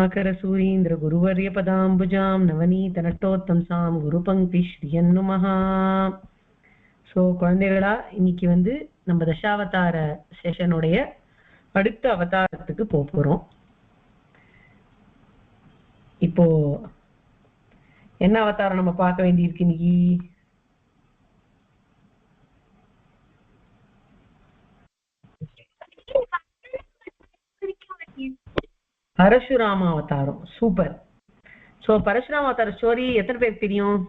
रत्नाकरसूरीन्द्र गुरुवर्यपदाम्बुजां नवनीतनटोत्तंसां गुरुपङ्क्ति श्रियं नमः. ஸோ குழந்தைகளா, இன்னைக்கு நம்ம தசாவதார செஷனுடைய அடுத்த அவதாரத்துக்கு போறோம். இப்போ என்ன அவதாரம் நம்ம பார்க்க வேண்டியிருக்கு இன்னைக்கு? பரசுராம அவதாரம். சூப்பர். சோ பரசுராம அவதார ஸ்டோரி எத்தனை பேருக்கு தெரியும்?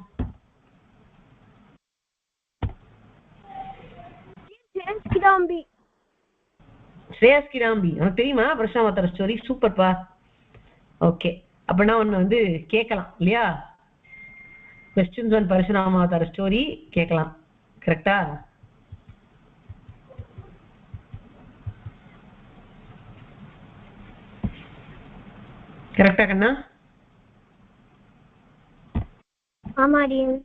ஸ்ரேயஸ் கிடாம்பி உனக்கு தெரியுமா பரசுராம அவதார ஸ்டோரி? சூப்பர்ப்பா. ஓகே, அப்படின்னா ஒண்ணு கேட்கலாம் இல்லையா? கொஸ்டின்ஸ் ஒன் பரசுராம அவதார ஸ்டோரி கேட்கலாம். கரெக்டா? கரெக்டா கண்ணா? ஆமா அடியன்.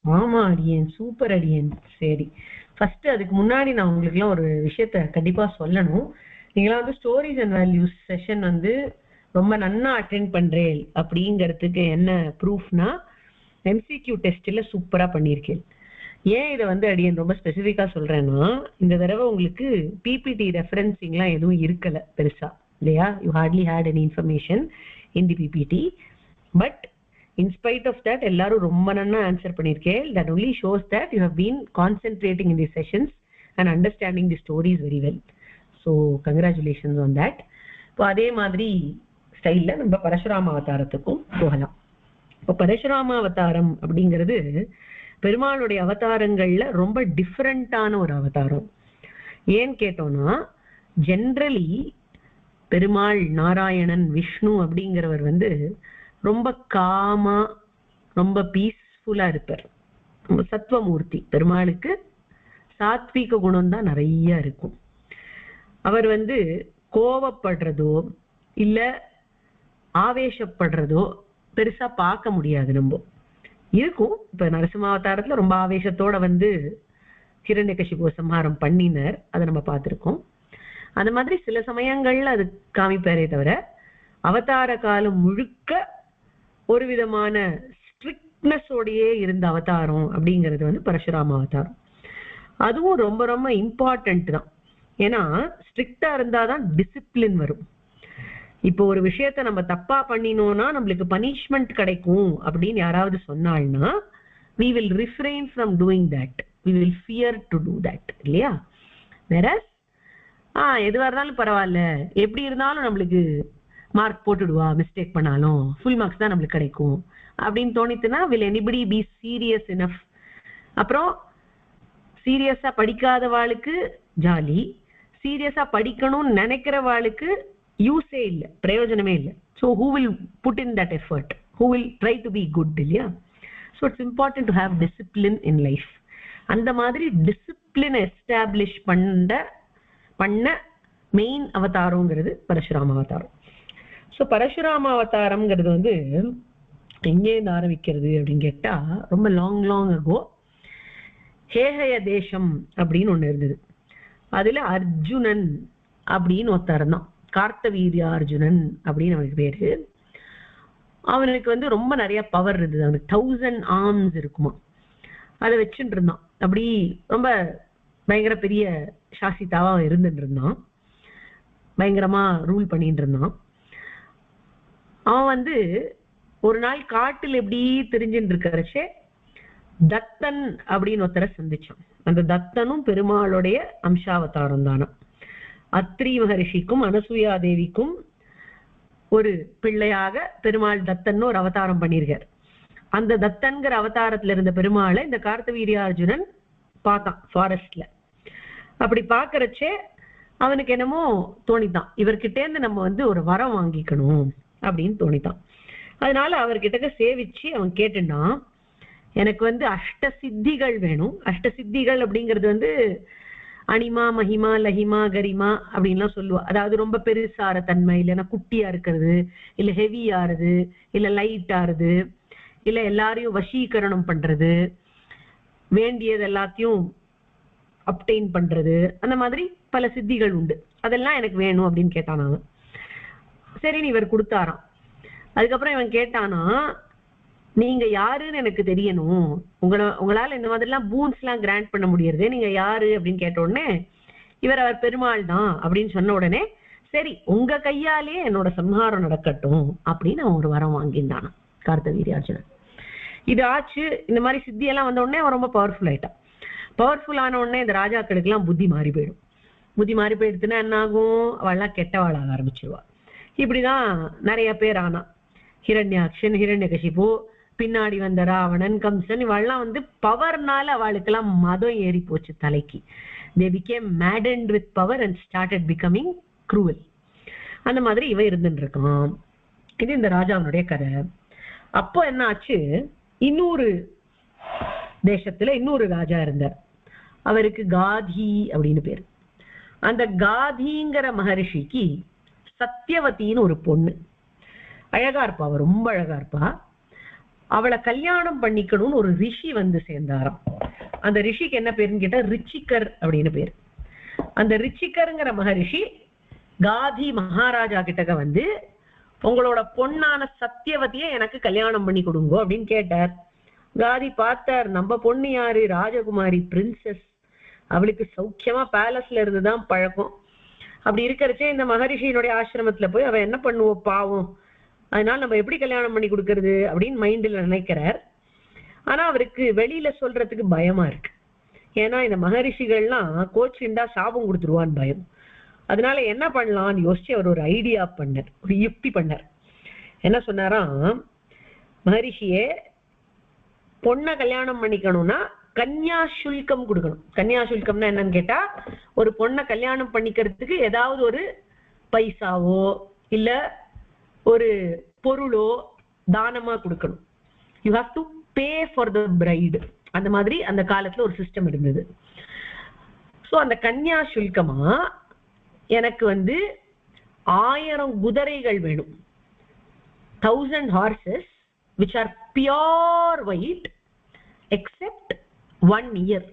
ஆமா அடியன், சூப்பர் அடியன். சரி, ஃபர்ஸ்ட் அதுக்கு முன்னாடி நான் உங்களுக்கு எல்லாம் ஒரு விஷயத்த கண்டிப்பா சொல்லணும். நீங்களாம் ஸ்டோரிஸ் அண்ட் வேல்யூஸ் செஷன் ரொம்ப நன்னா அட்டென்ட் பண்றேன் அப்படிங்கிறதுக்கு என்ன ப்ரூஃப்னா, எம்சிக்யூ டெஸ்ட்ல சூப்பரா பண்ணியிருக்கேன். ஏன் இதை அடியன் ரொம்ப ஸ்பெசிஃபிக்கா சொல்றேன்னா, இந்த தடவை உங்களுக்கு பிபிடி ரெஃபரன்சிங்லாம் எதுவும் இருக்கல பெருசா இல்லையா? You hardly had any information in the PPT. But in spite of that எல்லாரும் ரொம்ப நன்னா ஆன்சர் பண்ணிருக்கேன். that only shows that you have been concentrating in these sessions and understanding the stories very well. so congratulations on that. இப்போ அதே மாதிரி ஸ்டைல்ல நம்ம பரசுராம அவதாரத்துக்கும் போகலாம். இப்போ பரசுராம அவதாரம் அப்படிங்கிறது பெருமாளுடைய அவதாரங்கள்ல ரொம்ப டிஃப்ரெண்டான ஒரு அவதாரம். ஏன்னு கேட்டோம்னா, ஜென்ரலி பெருமாள், நாராயணன், விஷ்ணு அப்படிங்கிறவர் ரொம்ப காமா, ரொம்ப பீஸ்ஃபுல்லா இருப்பார். ரொம்ப சத்வமூர்த்தி. பெருமாளுக்கு சாத்விக குணம் தான் நிறைய இருக்கும். அவர் கோவப்படுறதோ இல்ல ஆவேசப்படுறதோ பெருசா பார்க்க முடியாது. நம்ம இருக்கும். இப்ப நரசிம்மாவதாரத்துல ரொம்ப ஆவேசத்தோட ஹிரண்யகசிபுவை சம்ஹாரம் பண்ணினர், அதை நம்ம பார்த்திருக்கோம். அந்த மாதிரி சில சமயங்கள்ல அது காமிப்பாரே தவிர, அவதார காலம் முழுக்க ஒரு விதமான ஸ்ட்ரிக்ட்னஸோடையே இருந்த அவதாரம் அப்படிங்கிறது பரசுராம அவதாரம். அதுவும் ரொம்ப ரொம்ப இம்பார்ட்டன்ட் தான். ஏன்னா ஸ்ட்ரிக்டா இருந்தாதான் டிசிப்ளின் வரும். இப்போ ஒரு விஷயத்த நம்ம தப்பா பண்ணினோம்னா நம்மளுக்கு பனிஷ்மெண்ட் கிடைக்கும் அப்படின்னு யாராவது சொன்னால்னா, we will refrain from doing that. we will fear to do that இல்லையா? whereas எதுவா இருந்தாலும் பரவாயில்ல, எப்படி இருந்தாலும் நம்மளுக்கு மார்க் போட்டுடுவா, மிஸ்டேக் பண்ணாலும் ஃபுல் மார்க்ஸ் தான் நம்மளுக்கு கிடைக்கும் அப்படின்னு தோணித்துனா, will anybody be serious enough? அப்புறம் சீரியஸா படிக்காதவாளுக்கு ஜாலி, சீரியஸா படிக்கணும்னு நினைக்கிறவாளுக்கு யூஸே இல்லை, பிரயோஜனமே இல்லை. So who will put in that effort? who will try to be good இல்லையா? So it's important to have discipline in life. அந்த மாதிரி டிசிப்ளின் எஸ்டாப்ளிஷ் பண்ண மெயின் அவதாரங்கிறது பரசுராம அவதாரம். ஸோ பரசுராம அவதாரம்ங்கிறது எங்கேருந்து ஆரம்பிக்கிறது அப்படின்னு கேட்டா, ரொம்ப லாங் அகோ ஹேஹய தேசம் அப்படின்னு ஒண்ணு இருந்தது. அதுல அர்ஜுனன் அப்படின்னு ஒருத்தர் தான், கார்த்தவீரிய அர்ஜுனன் அப்படின்னு அவனுக்கு பேரு. அவனுக்கு ரொம்ப நிறைய பவர் இருந்தது. அவனுக்கு 1000 ஆர்ம்ஸ் இருக்குமா. அதை வச்சுட்டு இருந்தான். அப்படி ரொம்ப பயங்கர பெரிய சாசிதாவா இருந்துட்டு இருந்தான். பயங்கரமா ரூல் பண்ணிட்டு இருந்தான். அவன் ஒரு நாள் காட்டில் எப்படி தெரிஞ்சுட்டு இருக்கிறச்சே தத்தன் அப்படின்னு ஒருத்தரை சந்திச்சான். அந்த தத்தனும் பெருமாளுடைய அம்சாவதாரம் தானா. அத்ரி மகரிஷிக்கும் அனசூயா தேவிக்கும் ஒரு பிள்ளையாக பெருமாள் தத்தன் ஒரு அவதாரம் பண்ணியிருக்கார். அந்த தத்தன்கிற அவதாரத்துல இருந்த பெருமாளை இந்த கார்த்தவீரியார்ஜுனன் பார்த்தான் ஃபாரஸ்ட்ல. அப்படி பாக்குறச்சே அவனுக்கு என்னமோ தோணித்தான், இவர்கிட்ட இருந்து நம்ம ஒரு வரம் வாங்கிக்கணும் அப்படின்னு தோணித்தான். அதனால அவர்கிட்ட சேவிச்சு அவன் கேட்டுட்டான், எனக்கு அஷ்ட சித்திகள் வேணும். அஷ்ட சித்திகள் அப்படிங்கிறது அனிமா, மகிமா, லஹிமா, கரிமா அப்படின்லாம் சொல்லுவா. அதாவது ரொம்ப பெருசார தன்மை, இல்லைன்னா குட்டியா இருக்கிறது, இல்ல ஹெவி ஆறுது, இல்ல லைட் ஆறுது, இல்ல எல்லாரையும் வசீகரணம் பண்றது, வேண்டியது எல்லாத்தையும் அப்டெயின் பண்றது, அந்த மாதிரி பல சித்திகள் உண்டு. அதெல்லாம் எனக்கு வேணும் அப்படின்னு கேட்டான் அவன். சரின்னு இவர் கொடுத்தாராம். அதுக்கப்புறம் இவன் கேட்டானா, நீங்க யாருன்னு எனக்கு தெரியணும், உங்களால இந்த மாதிரி எல்லாம் பூன்ஸ் எல்லாம் கிராண்ட் பண்ண முடியறது, நீங்க யாரு அப்படின்னு கேட்ட உடனே அவர் பெருமாள் தான் அப்படின்னு சொன்ன உடனே, சரி உங்க கையாலேயே என்னோட சம்ஹாரம் நடக்கட்டும் அப்படின்னு அவன் ஒரு வரம் வாங்கியிருந்தானா கார்த்தவீர்யார்ஜுனன். இது ஆச்சு. இந்த மாதிரி சித்தியெல்லாம் வந்த உடனே அவன் ரொம்ப பவர்ஃபுல் ஆயிட்டான். பவர்ஃபுல் ஆன உடனே இந்த ராஜாக்களுக்கு எல்லாம் புத்தி மாறி போயிடும். புத்தி மாறி போயிடுச்சுன்னா என்ன ஆகும், அவள்லாம் கெட்டவாளாக ஆரம்பிச்சிருவா. இப்படிதான் நிறைய பேர் ஆனா. ஹிரண்யாக்ஷன், ஹிரண்யகசிபு, பின்னாடி வந்த ராவணன், கம்சன், இவெல்லாம் வந்து பவர்னால அவளுக்கெல்லாம் மதம் ஏறி போச்சு தலைக்கு. they became maddened with power and started becoming cruel. அந்த மாதிரி இவன் இருந்துட்டு இருக்கான். இது இந்த ராஜாவனுடைய கதை. அப்போ என்ன ஆச்சு, இன்னொரு தேசத்துல இன்னொரு ராஜா இருந்தார். அவருக்கு காதி அப்படின்னு பேரு. அந்த காதிங்கிற மகரிஷிக்கு சத்தியவதின்னு ஒரு பொண்ணு, அழகா இருப்பா, அவ ரொம்ப அழகா இருப்பா. அவளை கல்யாணம் பண்ணிக்கணும்னு ஒரு ரிஷி வந்து சேர்ந்தாராம். அந்த ரிஷிக்கு என்ன பேருன்னு கேட்டா ரிச்சிகர் அப்படின்னு பேரு. அந்த ரிச்சிகருங்கிற மகரிஷி காதி மகாராஜா கிட்டக்க வந்து, உங்களோட பொண்ணான சத்தியவதியை எனக்கு கல்யாணம் பண்ணி கொடுங்க அப்படின்னு கேட்டார். காதி பார்த்தார், நம்ம பொண்ணு யாரு, ராஜகுமாரி, பிரின்சஸ், அவளுக்கு சௌக்கியமா பேலஸ்ல இருந்துதான் பழக்கம். அப்படி இருக்கிறச்சே இந்த மகரிஷியினுடைய ஆசிரமத்துல போய் அவ என்ன பண்ணுவோம் பாவம், அதனால நம்ம எப்படி கல்யாணம் பண்ணி கொடுக்கறது அப்படின்னு மைண்ட்ல நினைக்கிறார். ஆனா அவருக்கு வெளியில சொல்றதுக்கு பயமா இருக்கு. ஏன்னா இந்த மகரிஷிகள்லாம் கோச்சிண்டா சாபம் கொடுத்துருவான்னு பயம். அதனால என்ன பண்ணலாம்னு யோசிச்சு அவர் ஒரு ஐடியா பண்ணார், ஒரு யுக்தி பண்ணார். என்ன சொன்னாராம், மகரிஷியே பொண்ணை கல்யாணம் பண்ணிக்கணும்னா கன்யா சுல்கம் கொடுக்கணும். கன்யா சுல்கம்னா என்னன்னு கேட்டா, ஒரு பொண்ணை கல்யாணம் பண்ணிக்கிறதுக்கு ஏதாவது ஒரு பைசாவோ இல்ல ஒரு பொருளோ தானமா கொடுக்கணும். You have to pay for the bride. அந்த மாதிரி அந்த காலத்துல ஒரு சிஸ்டம் இருந்தது. சோ அந்த கன்யா சுல்கமா எனக்கு வந்து 1000 குதிரைகள் வேணும். 1000 horses which are pure white except 1 ear.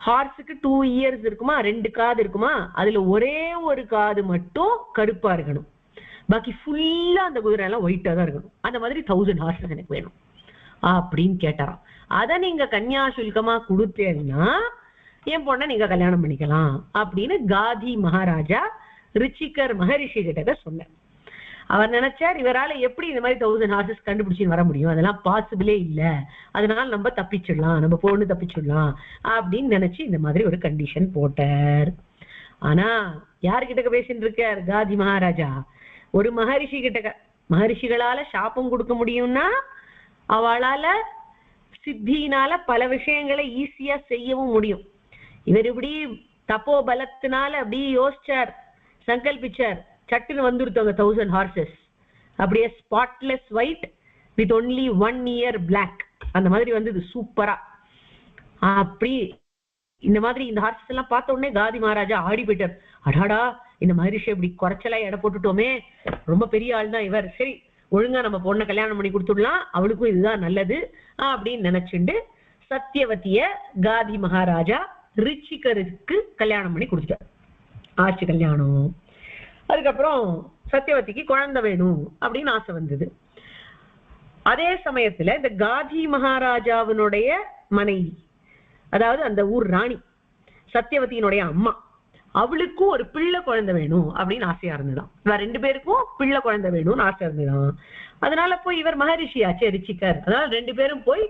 ஹார்ஸுக்கு 2 ears இருக்குமா, 2 காது இருக்குமா, அதுல ஒரே ஒரு காது மட்டும் கருப்பா இருக்கணும், பாக்கி ஃபுல்லா அந்த குதிரை எல்லாம் ஒயிட்டா தான் இருக்கணும். அந்த மாதிரி 1000 horses எனக்கு வேணும் அப்படின்னு கேட்டாராம். அத நீங்க கன்யா சுல்கமா கொடுத்தேன்னா என் பொண்ணை நீங்க கல்யாணம் பண்ணிக்கலாம் அப்படின்னு காதி மகாராஜா ரிச்சிகர் மகரிஷி கிட்ட சொன்னார். அவர் நினைச்சார், இவரால எப்படி இந்த மாதிரி 1000 horses கண்டுபிடிச்சின்னு வர முடியும், அதெல்லாம் பாசிபிளே இல்ல, அதனால நம்ம தப்பிச்சிடலாம், நம்ம பொண்ணு தப்பிச்சிடலாம் அப்படின்னு நினைச்சு இந்த மாதிரி ஒரு கண்டிஷன் போட்டார். ஆனா யாருக்கிட்ட பேசிட்டு இருக்கார் காதி மகாராஜா, ஒரு மகரிஷி கிட்ட. மகரிஷிகளால சாபம் கொடுக்க முடியும்னா அவளால சித்தினால பல விஷயங்களை ஈஸியா செய்யவும் முடியும். இவர் இப்படி தப்போ பலத்தினால அப்படி யோசிச்சார், சங்கல்பிச்சார், சட்டுன்னு வந்துருத்தவங்க 1000 horses அப்படியே spotless white with only 1 ear black. அந்த மாதிரி வந்தது சூப்பரா. அப்படி இந்த மாதிரி இந்த ஹார்சஸ் எல்லாம் பார்த்த உடனே காதி மகாராஜா ஆடி போயிட்டார். அடாடா, இந்த மகரிஷி இப்படி குறைச்சலா எடை போட்டுட்டோமே, ரொம்ப பெரிய ஆள் தான் இவர், சரி ஒழுங்கா நம்ம பொண்ணை கல்யாணம் பண்ணி கொடுத்துடலாம், அவளுக்கும் இதுதான் நல்லது அப்படின்னு நினைச்சுண்டு சத்தியவதிய காதி மகாராஜா ரிச்சிகருக்கு கல்யாணம் பண்ணி கொடுத்துட்டார். ஆச்சு கல்யாணம். அதுக்கப்புறம் சத்தியவதிக்கு குழந்தை வேணும் அப்படின்னு ஆசை வந்தது. அதே சமயத்துல இந்த காதி மகாராஜாவினுடைய மனைவி, அதாவது அந்த ஊர் ராணி சத்தியவதியினுடைய அம்மா, அவளுக்கும் ஒரு பிள்ளை குழந்தை வேணும் அப்படின்னு ஆசையா இருந்துதான். இவ 2 பேருக்கும் பிள்ளை குழந்தை வேணும்னு ஆசை இருந்துதான். அதனால போய் இவர் மகரிஷி ஆச்சு ரிச்சிகர், அதனால 2 பேரும் போய்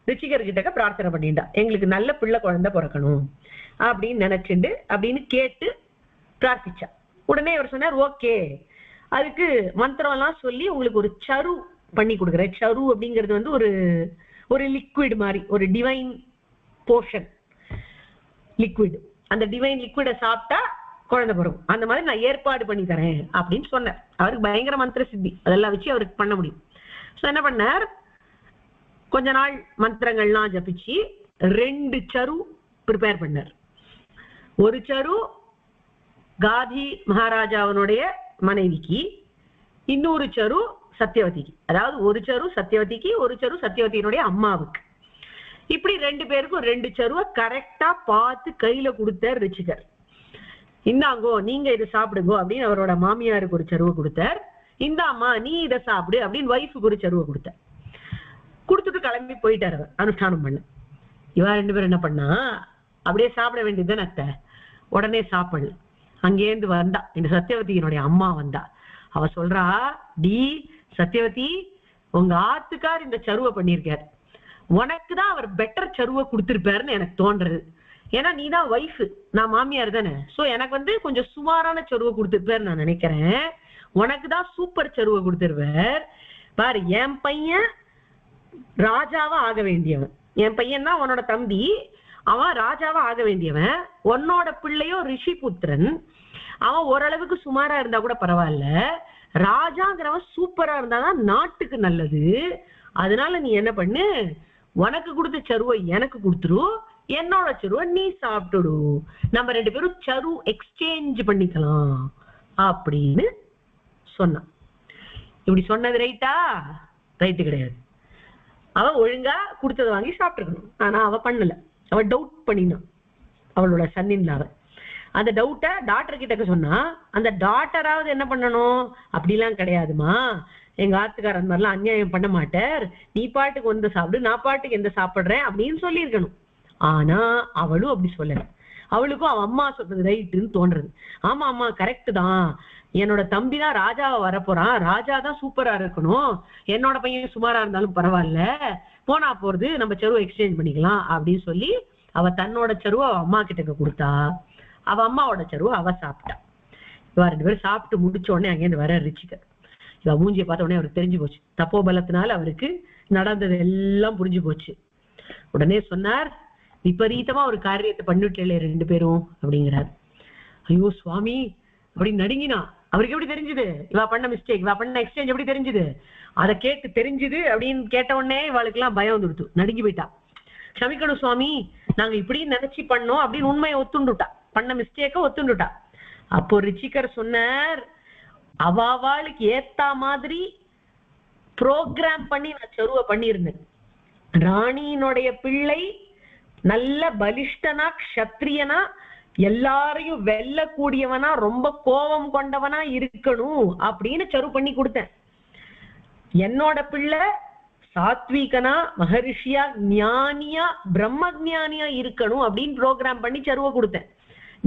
ரிச்சிகர் கிட்ட பிரார்த்தனை பண்ணிட்டா, எங்களுக்கு நல்ல பிள்ளை குழந்தை பிறக்கணும் அப்படின்னு நினைச்சுண்டு அப்படின்னு கேட்டு பிரார்த்திச்சா. உடனே இவர் சொன்னார், ஓகே, அதுக்கு மந்திரம் எல்லாம் சொல்லி உங்களுக்கு ஒரு சரு பண்ணி கொடுக்குறேன். சரு அப்படிங்கிறது வந்து ஒரு லிக்விட் மாதிரி, ஒரு டிவைன் போர்ஷன் லிக்விட். அந்த டிவைன் லிக்விட சாப்பிட்டா குழந்தை பிறகும், அந்த மாதிரி நான் ஏற்பாடு பண்ணி தரேன் அப்படின்னு சொன்னார். அவருக்கு பயங்கர மந்திர சித்தி, அதெல்லாம் வச்சு அவருக்கு பண்ண முடியும். சோ என்ன பண்ணார், கொஞ்ச நாள் மந்திரங்கள்லாம் ஜபிச்சு 2 சரு ப்ரிப்பேர் பண்ணார். ஒரு சரு காதி மகாராஜாவினுடைய மனைவிக்கு, இன்னொரு சரு சத்தியவதிக்கு. அதாவது ஒரு சரு சத்தியவதிக்கு, ஒரு சரு சத்தியவதியினுடைய அம்மாவுக்கு. இப்படி 2 பேருக்கும் 2 சருவை கரெக்டா பார்த்து கையில கொடுத்தார் ரிச்சிகர். இந்தாங்கோ நீங்க இதை சாப்பிடுங்கோ அப்படின்னு அவரோட மாமியாருக்கு ஒரு சருவை கொடுத்தார், இந்தாம்மா நீ இதை சாப்பிடு அப்படின்னு ஒய்ஃபுக்கு ஒரு சருவை கொடுத்துட்டு கிளம்பி போயிட்டாரு அவர் அனுஷ்டானம் பண்ண. இவா 2 பேரும் என்ன பண்ணா, அப்படியே சாப்பிட வேண்டியதுதானே அத்தை, உடனே சாப்பிடல. அங்கேருந்து வந்தா இந்த சத்தியவதியினுடைய அம்மா வந்தா. அவ சொல்றா, டி சத்தியவதி, உங்க ஆத்துக்கார் இந்த சருவை பண்ணியிருக்காரு, உனக்குதான் அவர் பெட்டர் சருவை கொடுத்திருப்பாருன்னு எனக்கு தோன்றது. ஏன்னா நீ தான் ஒய்ஃப், நான் மாமியார் தானே. சோ எனக்கு கொஞ்சம் சுமாரான சருவை கொடுத்திருப்பாரு நான் நினைக்கிறேன். உனக்குதான் சூப்பர் சருவை கொடுத்திருப்பார் பாரு. என் பையன் ராஜாவா ஆக வேண்டியவன், என் பையன் தான் உன்னோட தம்பி, அவன் ராஜாவா ஆக வேண்டியவன். உன்னோட பிள்ளையோ ரிஷி புத்திரன், அவன் ஓரளவுக்கு சுமாரா இருந்தா கூட பரவாயில்ல, ராஜாங்கிறவன் சூப்பரா இருந்தாதான் நாட்டுக்கு நல்லது. அதனால நீ என்ன பண்ணு, உனக்கு கொடுத்த சருவை எனக்கு கொடுத்துரு, என்னோட சருவை நீ சாப்பிட்டுடு, நம்ம 2 பேரும் சரு எக்ஸ்சேஞ்ச் பண்ணிக்கலாம் அப்படின்னு சொன்னான். இப்படி சொன்னது ரைட்டா? ரைட்டு கிடையாது. அவ ஒழுங்கா கொடுத்ததை வாங்கி சாப்பிட்டுருக்கணும். ஆனா அவ பண்ணல, அவ டவுட் பண்ணினான் அவளோட சன்னின்லாவ. அந்த டவுட்டை டாக்டர் கிட்ட சொன்னா, அந்த டாக்டராவது என்ன பண்ணணும், அப்படிலாம் கிடையாதுமா, எங்க ஆத்துக்காரர் அந்த மாதிரிலாம் அநியாயம் பண்ண மாட்டார், நீ பாட்டுக்கு வந்து சாப்பிடு, நான் பாட்டுக்கு எந்த சாப்பிடுறேன் அப்படின்னு சொல்லியிருக்கணும். ஆனா அவளும் அப்படி சொல்லல. அவளுக்கும் அவன் அம்மா சொல்றது ரைட்டுன்னு தோன்றது. ஆமா அம்மா கரெக்ட் தான், என்னோட தம்பி தான் ராஜாவை வரப்போறான், ராஜா தான் சூப்பரா இருக்கணும், என்னோட பையன் சுமாரா இருந்தாலும் பரவாயில்ல, போனா போறது, நம்ம சருவை எக்ஸ்சேஞ்ச் பண்ணிக்கலாம் அப்படின்னு சொல்லி அவ தன்னோட சருவை அவ அம்மா கிட்ட கொடுத்தா. அவ அம்மாவோட சருவை அவ சாப்பிட்டா. இவ 2 பேரும் சாப்பிட்டு முடிச்ச உடனே அங்கேருந்து வர ரிச்சிகர். இவ மூஞ்சியை பார்த்த உடனே அவருக்கு தெரிஞ்சு போச்சு, தப்போ பலத்தினால அவருக்கு நடந்தது எல்லாம் புரிஞ்சு போச்சு. உடனே சொன்னார், விபரீதமா ஒரு காரியத்தை பண்ணிட்டே 2 பேரும் அப்படிங்கிறார். ஐயோ சுவாமி அப்படின்னு நடுங்கினா. அவருக்கு எப்படி தெரிஞ்சுது இவ பண்ண மிஸ்டேக், இவ பண்ண எக்ஸ்சேஞ்ச் எப்படி தெரிஞ்சுது? அதை கேட்டு தெரிஞ்சுது அப்படின்னு கேட்ட உடனே இவளுக்கு எல்லாம் பயம் வந்துடுத்து, நடுங்கி போயிட்டா. க்ஷமிக்கணும் சுவாமி, நாங்க இப்படி நினைச்சு பண்ணோம் அப்படின்னு உண்மையை ஒத்துண்டுட்டா, பண்ண மிஸ்டேக்க ஒத்துண்டுட்டா. அப்போ ரிச்சிகர் சொன்னார், அவளுக்கு ஏத்தா மாதிரி ப்ரோக்ராம் பண்ணி நான் சருவை பண்ணியிருந்தேன். ராணியினுடைய பிள்ளை நல்ல பலிஷ்டனா, க்ஷத்ரியனா, எல்லாரையும் வெல்லக்கூடியவனா, ரொம்ப கோபம் கொண்டவனா இருக்கணும் அப்படின்னு சரு பண்ணி கொடுத்தேன். என்னோட பிள்ளை சாத்வீகனா, மகரிஷியா, ஞானியா, பிரம்ம ஜானியா இருக்கணும் அப்படின்னு ப்ரோக்ராம் பண்ணி சருவை கொடுத்தேன்.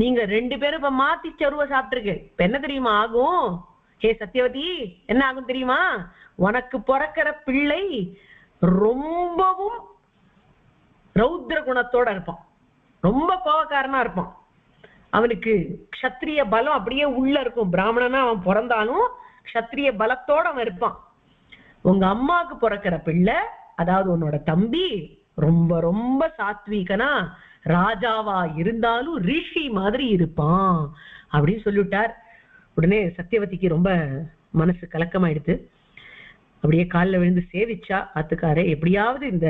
நீங்க 2 பேரும் இப்ப மாத்தி சருவை சாப்பிட்டுருக்கு. இப்ப என்ன தெரியுமா ஆகும்? ஹே சத்தியவதி, என்ன ஆகும் தெரியுமா? உனக்கு பிறக்கிற பிள்ளை ரொம்பவும் ரௌத்ர குணத்தோட இருப்பான், ரொம்ப கோபக்காரனா இருப்பான், அவனுக்கு க்ஷத்ரிய பலம் அப்படியே உள்ள இருக்கும். பிராமணனா அவன் பிறந்தாலும் க்ஷத்ரிய பலத்தோட அவன் இருப்பான். உங்க அம்மாவுக்கு பிறக்கிற பிள்ளை, அதாவது உன்னோட தம்பி, ரொம்ப ரொம்ப சாத்வீகனா, ராஜாவா இருந்தாலும் ரிஷி மாதிரி இருப்பான் அப்படின்னு சொல்லிவிட்டார். உடனே சத்தியவதிக்கு ரொம்ப மனசு கலக்கமாயிடுது. அப்படியே காலில் விழுந்து சேவிச்சா, ஆத்துக்காரே எப்படியாவது இந்த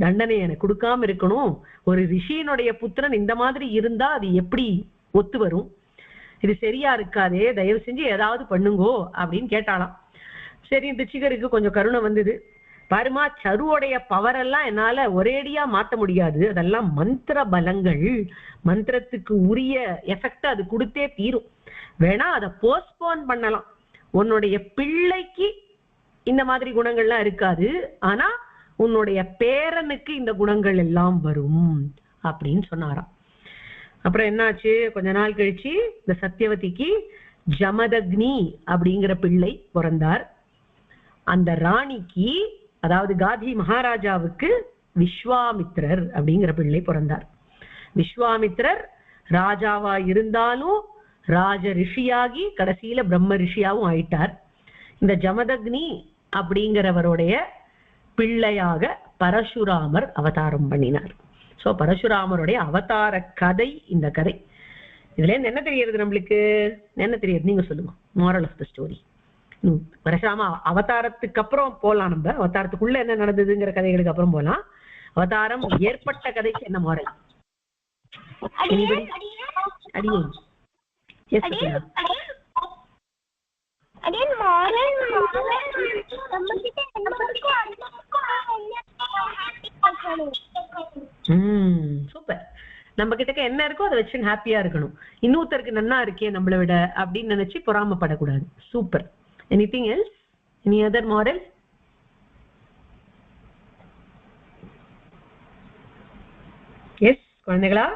தண்டனை எனக்கு கொடுக்காம இருக்கணும், ஒரு ரிஷியினுடைய புத்திரன் இந்த மாதிரி இருந்தா அது எப்படி ஒத்து வரும், இது சரியா இருக்காதே, தயவு செஞ்சு ஏதாவது பண்ணுங்கோ அப்படின்னு கேட்டாலாம். சரி, ரிச்சிகருக்கு கொஞ்சம் கருணை வந்தது. பாருமா, சருவோடைய பவர் எல்லாம் என்னால ஒரேடியா மாத்த முடியாது, அதெல்லாம் மந்திர பலங்கள், மந்திரத்துக்கு உரிய எஃபெக்ட் அது கொடுத்தே தீரும், வேணா அதை போஸ்ட்போன் பண்ணலாம், உன்னுடைய பிள்ளைக்கு இந்த மாதிரி குணங்கள்லாம் இருக்காது, ஆனா உன்னுடைய பேரனுக்கு இந்த குணங்கள் எல்லாம் வரும் அப்படின்னு சொன்னாராம். அப்புறம் என்னாச்சு, கொஞ்ச நாள் கழிச்சு இந்த சத்தியவதிக்கு ஜமதக்னி அப்படிங்கிற பிள்ளை பிறந்தார். அந்த ராணிக்கு, அதாவது காதி மகாராஜாவுக்கு விஸ்வாமித்ரர் அப்படிங்கிற பிள்ளை பிறந்தார். விஸ்வாமித்ரர் ராஜாவா இருந்தாலும் ராஜ ரிஷியாகி கடைசியில பிரம்ம ரிஷியாவும் ஆயிட்டார். இந்த ஜமதக்னி அப்படிங்கிறவருடைய பிள்ளையாக பரசுராமர் அவதாரம் பண்ணினார். சோ பரசுராமருடைய அவதார கதை இந்த கதை. இதுல இருந்து என்ன தெரியுது நம்மளுக்கு? என்ன தெரியுது நீங்க சொல்லுங்க, மோரல் ஆஃப் த ஸ்டோரி. பரசுராம அவதாரத்துக்கு அப்புறம் போலாம், நம்ம அவதாரத்துக்குள்ள என்ன நடந்ததுங்கிற கதைகளுக்கு அப்புறம் போலாம். அவதாரம் ஏற்பட்ட கதைக்கு என்ன மோரல்? சூப்பர். நம்ம கிட்ட என்ன இருக்கோ அதை வச்சு ஹாப்பியா இருக்கணும். இன்னொருத்தருக்கு நன்னா இருக்கே நம்மளை விட அப்படின்னு நினைச்சு பொறாமப்படக்கூடாது. Super. Anything else? Any other moral? Yes, குழந்தைகளா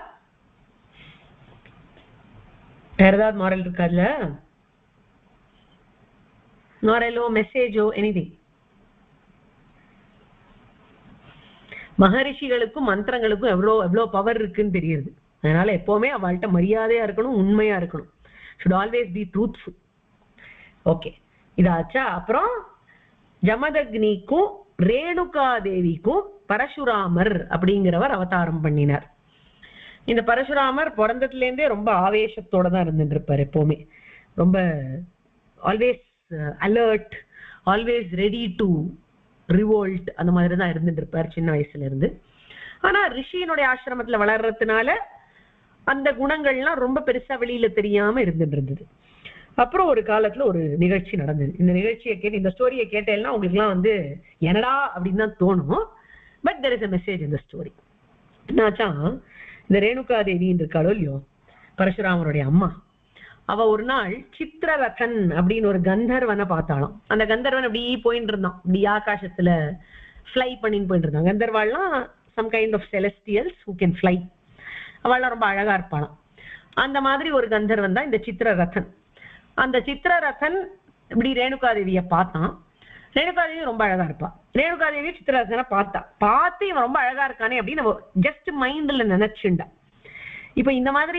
வேற ஏதாவது moral இருக்காதுல? moralo, message, anything? மகரிஷிகளுக்கும் மந்திரங்களுக்கும் எவ்வளோ பவர் இருக்குன்னு தெரியுது. அதனால எப்பவுமே அவள்கிட்ட மரியாதையா இருக்கணும், உண்மையா இருக்கணும். should always be truthful. Okay, இதாச்சா. அப்புறம் ஜமதக்னிக்கும் ரேணுகா தேவிக்கும் பரசுராமர் அப்படிங்கிறவர் அவதாரம் பண்ணினார். இந்த பரசுராமர் பிறந்ததுல இருந்தே ரொம்ப ஆவேசத்தோட தான் இருந்துட்டு இருப்பார். எப்பவுமே ரொம்ப always alert, always ready to revolt, அந்த மாதிரி தான் இருந்துட்டு இருப்பார் சின்ன வயசுல இருந்து. ஆனா ரிஷியினுடைய ஆசிரமத்துல வளர்றதுனால அந்த குணங்கள்லாம் ரொம்ப பெருசா வெளியில தெரியாம இருந்துட்டு இருந்தது. அப்புறம் ஒரு காலத்துல ஒரு நிகழ்ச்சி நடந்தது. இந்த நிகழ்ச்சியை கேட்டு, இந்த ஸ்டோரியை கேட்டேன்னா உங்களுக்கு எல்லாம் வந்து என்னடா அப்படின்னு தான் தோணும். But there is a message இந்த ஸ்டோரி. என்னாச்சா, இந்த ரேணுகா தேவின்னு இருக்காளோ இல்லையோ, பரசுராமருடைய அம்மா, அவ ஒரு நாள் சித்திரரதன் அப்படின்னு ஒரு கந்தர்வனை பார்த்தாலும். அந்த கந்தர்வன் அப்படி போயிட்டு இருந்தான், இப்படி ஆகாசத்துல ஃபிளை பண்ணின்னு போயிட்டு இருந்தான். கந்தர்வாள்லாம் some kind of celestials who can fly. அவள்லாம் ரொம்ப அழகா இருப்பாளாம். அந்த மாதிரி ஒரு கந்தர்வன் தான் இந்த சித்திரரதன். அந்த சித்திரரதன் இப்படி ரேணுகாதேவியை பார்த்தான். ரேணுகாதேவி ரொம்ப அழகா இருப்பா. ரேணுகாதேவி சித்திரரதனை பார்த்து இவன் ரொம்ப அழகா இருக்கானே அப்படின்னு ஜஸ்ட் மைண்ட்ல நினைச்சுண்டா. இப்ப இந்த மாதிரி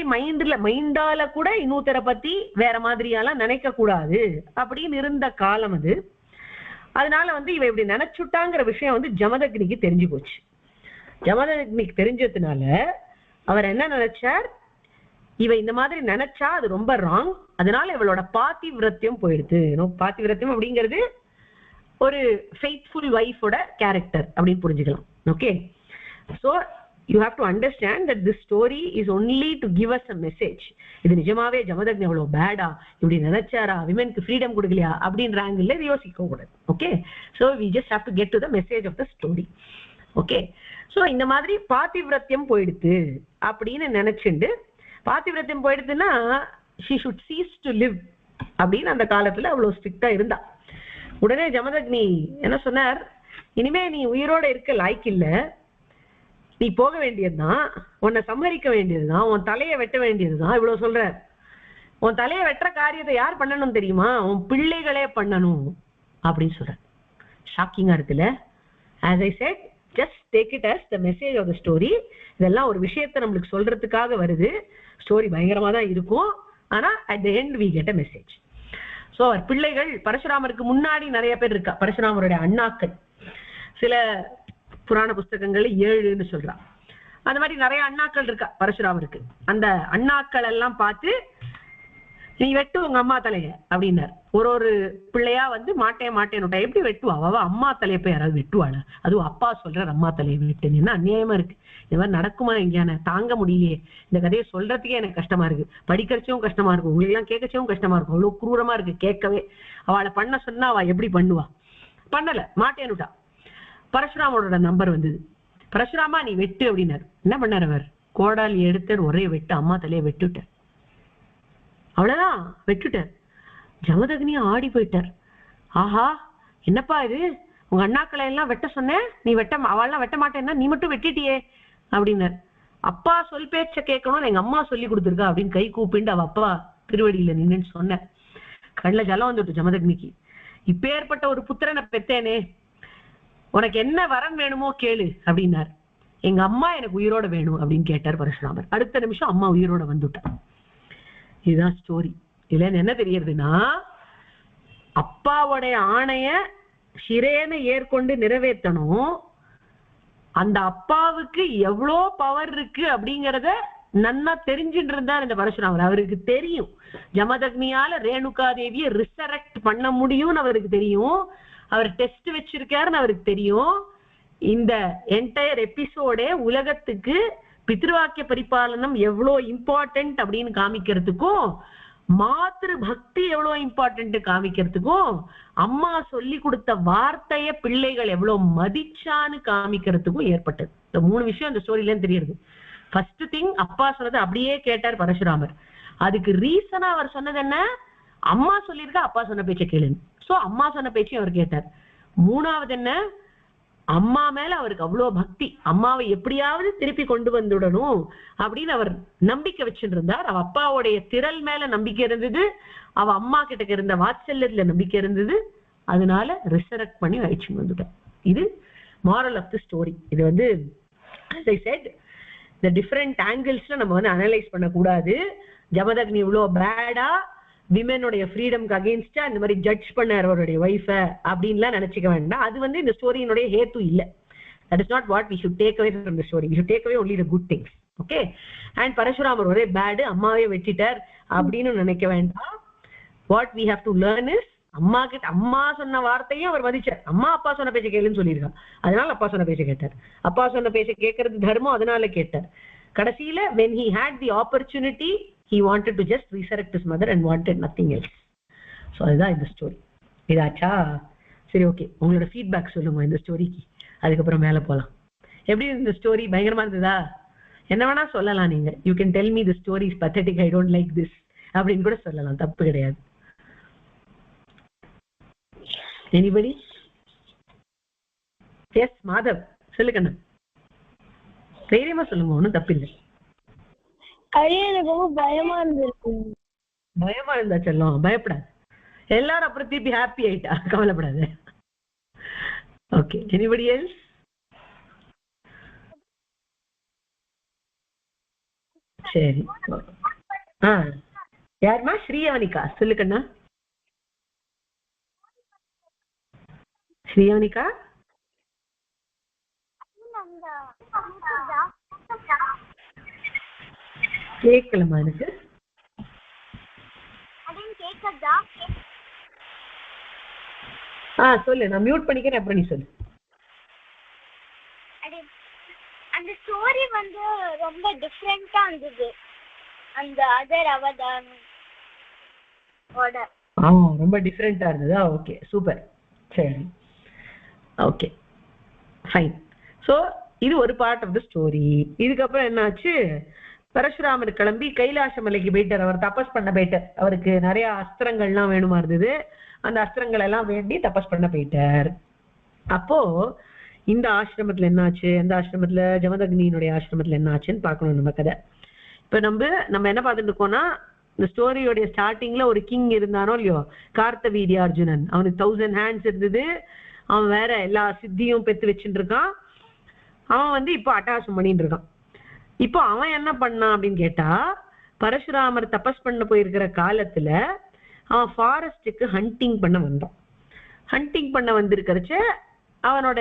மைண்டால கூட இன்னொருத்தரை பத்தி வேற மாதிரியாலாம் நினைக்க கூடாது அப்படின்னு இருந்த காலம் அது. அதனால வந்து இவ இப்படி நினைச்சுட்டாங்கிற விஷயம் வந்து ஜமதக்னிக்கு தெரிஞ்சு போச்சு. ஜமதக்னிக்கு தெரிஞ்சதுனால அவர் என்ன நினைச்சார், இவ இந்த மாதிரி நினைச்சா அது ரொம்ப ராங், அதனால இவளோட பாதிவிரத்தியம் போயிடுது. பாதிவிரத்தியம் அப்படிங்கிறது ஒரு ஃபெய்த்ஃபுல் வைஃபோட கேரக்டர் அப்படின்னு புரிஞ்சுக்கலாம். Okay, so you have to understand that this story is only to give us a message. இது நிஜமாவே ஜமதக்னி அவ்வளவு பேடா, இப்படி நினைச்சாரா, விமென்க்கு ஃப்ரீடம் கொடுக்கலையா அப்படின்ற ஆங்கிள் இது யோசிக்க கூடாது. Okay, so we just have to get to the message of the story. Okay, so இந்த மாதிரி பாதிவிரத்தியம் போயிடுது அப்படின்னு நினைச்சுண்டு, பாதிவிரத்தியம் போயிடுதுன்னா she should cease to live அப்படின்னு அந்த காலத்துல அவ்வளவு ஸ்ட்ரிக்டா இருந்தா. உடனே ஜமதக்னி என்ன சொன்னார், இனிமே நீ உயிரோட இருக்க லாய்க்கு இல்ல, நீ போக வேண்டியதுதான், உன்னை சம்ஹரிக்க வேண்டியதுதான், உன் தலையை வெட்ட வேண்டியதுதான். இவ்வளவு சொல்ற. உன் தலையை வெட்டுற காரியத்தை யார் பண்ணணும் தெரியுமா, உன் பிள்ளைகளே பண்ணணும் அப்படின்னு சொல்ற. ஷாக்கிங்கா இருக்குல்ல? as I said, just take it as the message of the story. இதெல்லாம் ஒரு விஷயத்தை நம்மளுக்கு சொல்றதுக்காக வருது. ஸ்டோரி பயங்கரமா தான் இருக்கும், ஆனா at the end we get a message. So அவர் பிள்ளைகள், பரசுராமருக்கு முன்னாடி நிறைய பேர் இருக்கா, பரசுராமருடைய அண்ணாக்கள். சில புராண புஸ்தகங்கள்ல 7ன்னு சொல்றான். அந்த மாதிரி நிறைய அண்ணாக்கள் இருக்கா பரசுராமருக்கு. அந்த அண்ணாக்கள் எல்லாம் பார்த்து, நீ வெட்டு உங்க அம்மா தலைய அப்படின்னார். ஒரு பிள்ளையா வந்து மாட்டேன்னுட்டா. எப்படி வெட்டுவா அவ? அம்மா தலையை போய் யாராவது வெட்டுவாளா? அதுவும் அப்பா சொல்ற அம்மா தலையை வெட்டுன்னு அநியாயமா இருக்கு. இந்த மாதிரி நடக்குமா எங்கேயான? தாங்க முடியலையே. இந்த கதையை சொல்றதுக்கே எனக்கு கஷ்டமா இருக்கு, படிக்கிறச்சும் கஷ்டமா இருக்கும், உங்களுக்கு எல்லாம் கேட்கச்சும் கஷ்டமா இருக்கும். அவ்வளவு குரூரமா இருக்கு கேட்கவே. அவளை பண்ண சொன்னா அவ எப்படி பண்ணுவா? பண்ணல, மாட்டேன்னுட்டா. பரசுராமரோட நம்பர் வந்தது. பரசுராமா நீ வெட்டு அப்படின்னாரு. என்ன பண்ணார் அவர்? கோடாலி எடுத்தார், ஒரே வெட்டு, அம்மா தலையை வெட்டுட்டார். அவ்வளவுதான், வெட்டுட்டார். ஜமதக்னியும் ஆடி போயிட்டார். ஆஹா, என்னப்பா இது, உங்க அண்ணாக்களை எல்லாம் வெட்ட சொன்னேன், நீ அவள்லாம் வெட்ட மாட்டேன்னா நீ மட்டும் வெட்டிட்டியே அப்படின்னார். அப்பா சொல் பேச்ச கேட்கணும்னு எங்க அம்மா சொல்லி கொடுத்துருக்கா அப்படின்னு கை கூப்பிண்டு அவ அப்பா திருவடியில நின்னுன்னு சொன்ன. கண்ணுல ஜலம் வந்துட்டு ஜமதக்னிக்கு. இப்பேற்பட்ட ஒரு புத்திரனை பெத்தேனே, உனக்கு என்ன வரம் வேணுமோ கேளு அப்படின்னார். எங்க அம்மா எனக்கு உயிரோட வேணும் அப்படின்னு கேட்டார் பரசுராமர். அடுத்த நிமிஷம் அம்மா உயிரோட வந்துட்டார். இதுதான் ஸ்டோரி. இதுல என்ன தெரியறதுன்னா, அப்பாவுடைய ஆணைய சிரேன ஏற்கொண்டு நிறைவேற்றணும். அந்த அப்பாவுக்கு எவ்வளோ பவர் இருக்கு அப்படிங்கறத நன்னா தெரிஞ்சுட்டு இருந்தார் இந்த பரசுராமர். அவருக்கு தெரியும் ஜமதக்னியால ரேணுகா தேவியை ரிசரெக்ட் பண்ண முடியும்னு அவருக்கு தெரியும். அவர் டெஸ்ட் வச்சிருக்காருன்னு அவருக்கு தெரியும். இந்த என்டையர் எபிசோடே உலகத்துக்கு பித்ருவாக்கிய பரிபாலனம் எவ்வளோ இம்பார்ட்டன்ட் அப்படின்னு காமிக்கிறதுக்கும், மாத்திரு பக்தி எவ்வளவு இம்பார்ட்டன்ட் காமிக்கிறதுக்கும், அம்மா சொல்லி கொடுத்த வார்த்தைய பிள்ளைகள் எவ்வளவு மதிச்சான்னு காமிக்கிறதுக்கும் ஏற்பட்டது. இந்த 3 விஷயம் இந்த ஸ்டோரியில தெரியுது. ஃபர்ஸ்ட் திங், அப்பா சொன்னது அப்படியே கேட்டார் பரசுராமர். அதுக்கு ரீசனா அவர் சொன்னது என்ன, அம்மா சொல்லியிருக்கா அப்பா சொன்ன பேச்சை கேளுன்னு. சோ அம்மா சொன்ன பேச்சையும் அவர் கேட்டார். மூணாவது என்ன, அம்மா மேல அவருக்கு அவ்வளவு பக்தி, அம்மாவை எப்படியாவது திருப்பி கொண்டு வந்துடணும் அப்படின்னு அவர் நம்பிக்கை வச்சுட்டு இருந்தார். அவ அப்பாவுடைய திரள் மேல நம்பிக்கை இருந்தது, அவ அம்மா கிட்ட இருந்த வாத்சல்யத்துல நம்பிக்கை இருந்தது. அதனால ரிசரக்ட் பண்ணி அழிச்சுட்டு வந்துட்டார். இது moral of the story. இது வந்து as I said, the different anglesல நம்ம வந்து அனலைஸ் பண்ணக்கூடாது. ஜமதக்னி இவ்வளவு பேடா விமனுடைய ஃப்ரீடம்க்கு அகேன்ஸ்டா இந்த மாதிரி ஜட்ஜ் பண்ணார் அவருடைய ஒய்ஃப அப்படின்லாம் நினைச்சுக்க வேண்டாம். அது வந்து இந்த ஸ்டோரியினுடைய ஹேத்து இல்ல. That is not what we should take away from the story. We should take away only the good things. Okay? And Parasuramar ஒரே பேடு, அம்மாவே வெட்டிட்டார் அப்படின்னு நினைக்க வேண்டாம். What we have to learn is, அம்மா கிட்ட அம்மா சொன்ன வார்த்தையும் அவர் மதிச்சார். அம்மா அப்பா சொன்ன பேச்சை கேளுன்னு சொல்லியிருக்கா, அதனால அப்பா சொன்ன பேச்சை கேட்டார். அப்பா சொன்ன பேச்சை கேட்கறது தர்மம், அதனால கேட்டார். கடைசியில when he had the opportunity, he wanted to just resurrect his mother and wanted nothing else. So அதுதான் இந்த ஸ்டோரி. இதாச்சா? சரி, ஓகே, உங்களோட ஃபீட்பேக் சொல்லுங்க இந்த ஸ்டோரிக்கு, அதுக்கப்புறம் மேல போலாம். எப்படி இந்த ஸ்டோரி? பயங்கரமா இருந்ததா? என்ன வேணா சொல்லலாம் நீங்க. You can tell me the story is பத்தட்டிக், I don't like this அப்படின்னு கூட சொல்லலாம், தப்பு கிடையாது. எனிபடி? எஸ் மாதவ், சொல்லுங்க. தைரியமா சொல்லுங்க, ஒன்றும் தப்பு இல்லை. எனக்கு ரொம்ப பயமா இருந்திருக்கு. பயமா இருந்தா செல்லம், பயப்படாது. எல்லாரும் அப்புறம் திருப்பி ஹாப்பி ஆயிட்டா, கவலைப்படாது. Okay, anybody else? சரி, யாருமா? ஸ்ரீயவனிகா, சொல்லுக்கண்ணா. ஸ்ரீயவனிகா கேட்கலமா எனக்கு. சொல்லு, நான் மியூட் பண்ணிக்கிறேன், அப்புறம் நீ சொல்லு. அந்த ஸ்டோரி வந்து ரொம்ப டிஃபரெண்டா இருந்தது. அந்த அதர் அவதாரம் ரொம்ப டிஃபரெண்டா இருந்ததா? Okay, super. சரி, ஓகே, ஃபைன். ஸோ இது ஒரு பார்ட் ஆஃப் த ஸ்டோரி. இதுக்கப்புறம் என்னாச்சு? பரசுராமர் கிளம்பி கைலாச மலைக்கு போயிட்டார். அவர் தபஸ் பண்ண போயிட்டார். அவருக்கு நிறைய அஸ்திரங்கள்லாம் வேணுமா இருந்தது. அந்த அஸ்திரங்கள் எல்லாம் வேண்டி தபஸ் பண்ண போயிட்டார். அப்போ இந்த ஆசிரமத்துல என்னாச்சு, அந்த ஆசிரமத்துல ஜமதக்னியினுடைய ஆசிரமத்துல என்ன ஆச்சுன்னு பார்க்கணும் நம்ம கதை. இப்ப நம்ம என்ன பார்த்துட்டு இருக்கோம்னா, இந்த ஸ்டோரியோடைய ஸ்டார்டிங்ல ஒரு கிங் இருந்தானோ இல்லையோ, கார்த்தவீரிய அர்ஜுனன். அவனுக்கு 1000 hands இருந்தது. அவன் வேற எல்லா சித்தியும் பெத்து வச்சுட்டு இருக்கான். அவன் வந்து இப்போ அட்டகாசம் பண்ணிட்டு இருக்கான். இப்போ அவன் என்ன பண்ணான் அப்படின்னு கேட்டா, பரசுராமர் தபஸ் பண்ண போயிருக்கிற காலத்துல அவன் ஃபாரஸ்டுக்கு ஹண்டிங் பண்ண வந்தான். ஹண்டிங் பண்ண வந்திருக்கிறச்ச அவனோட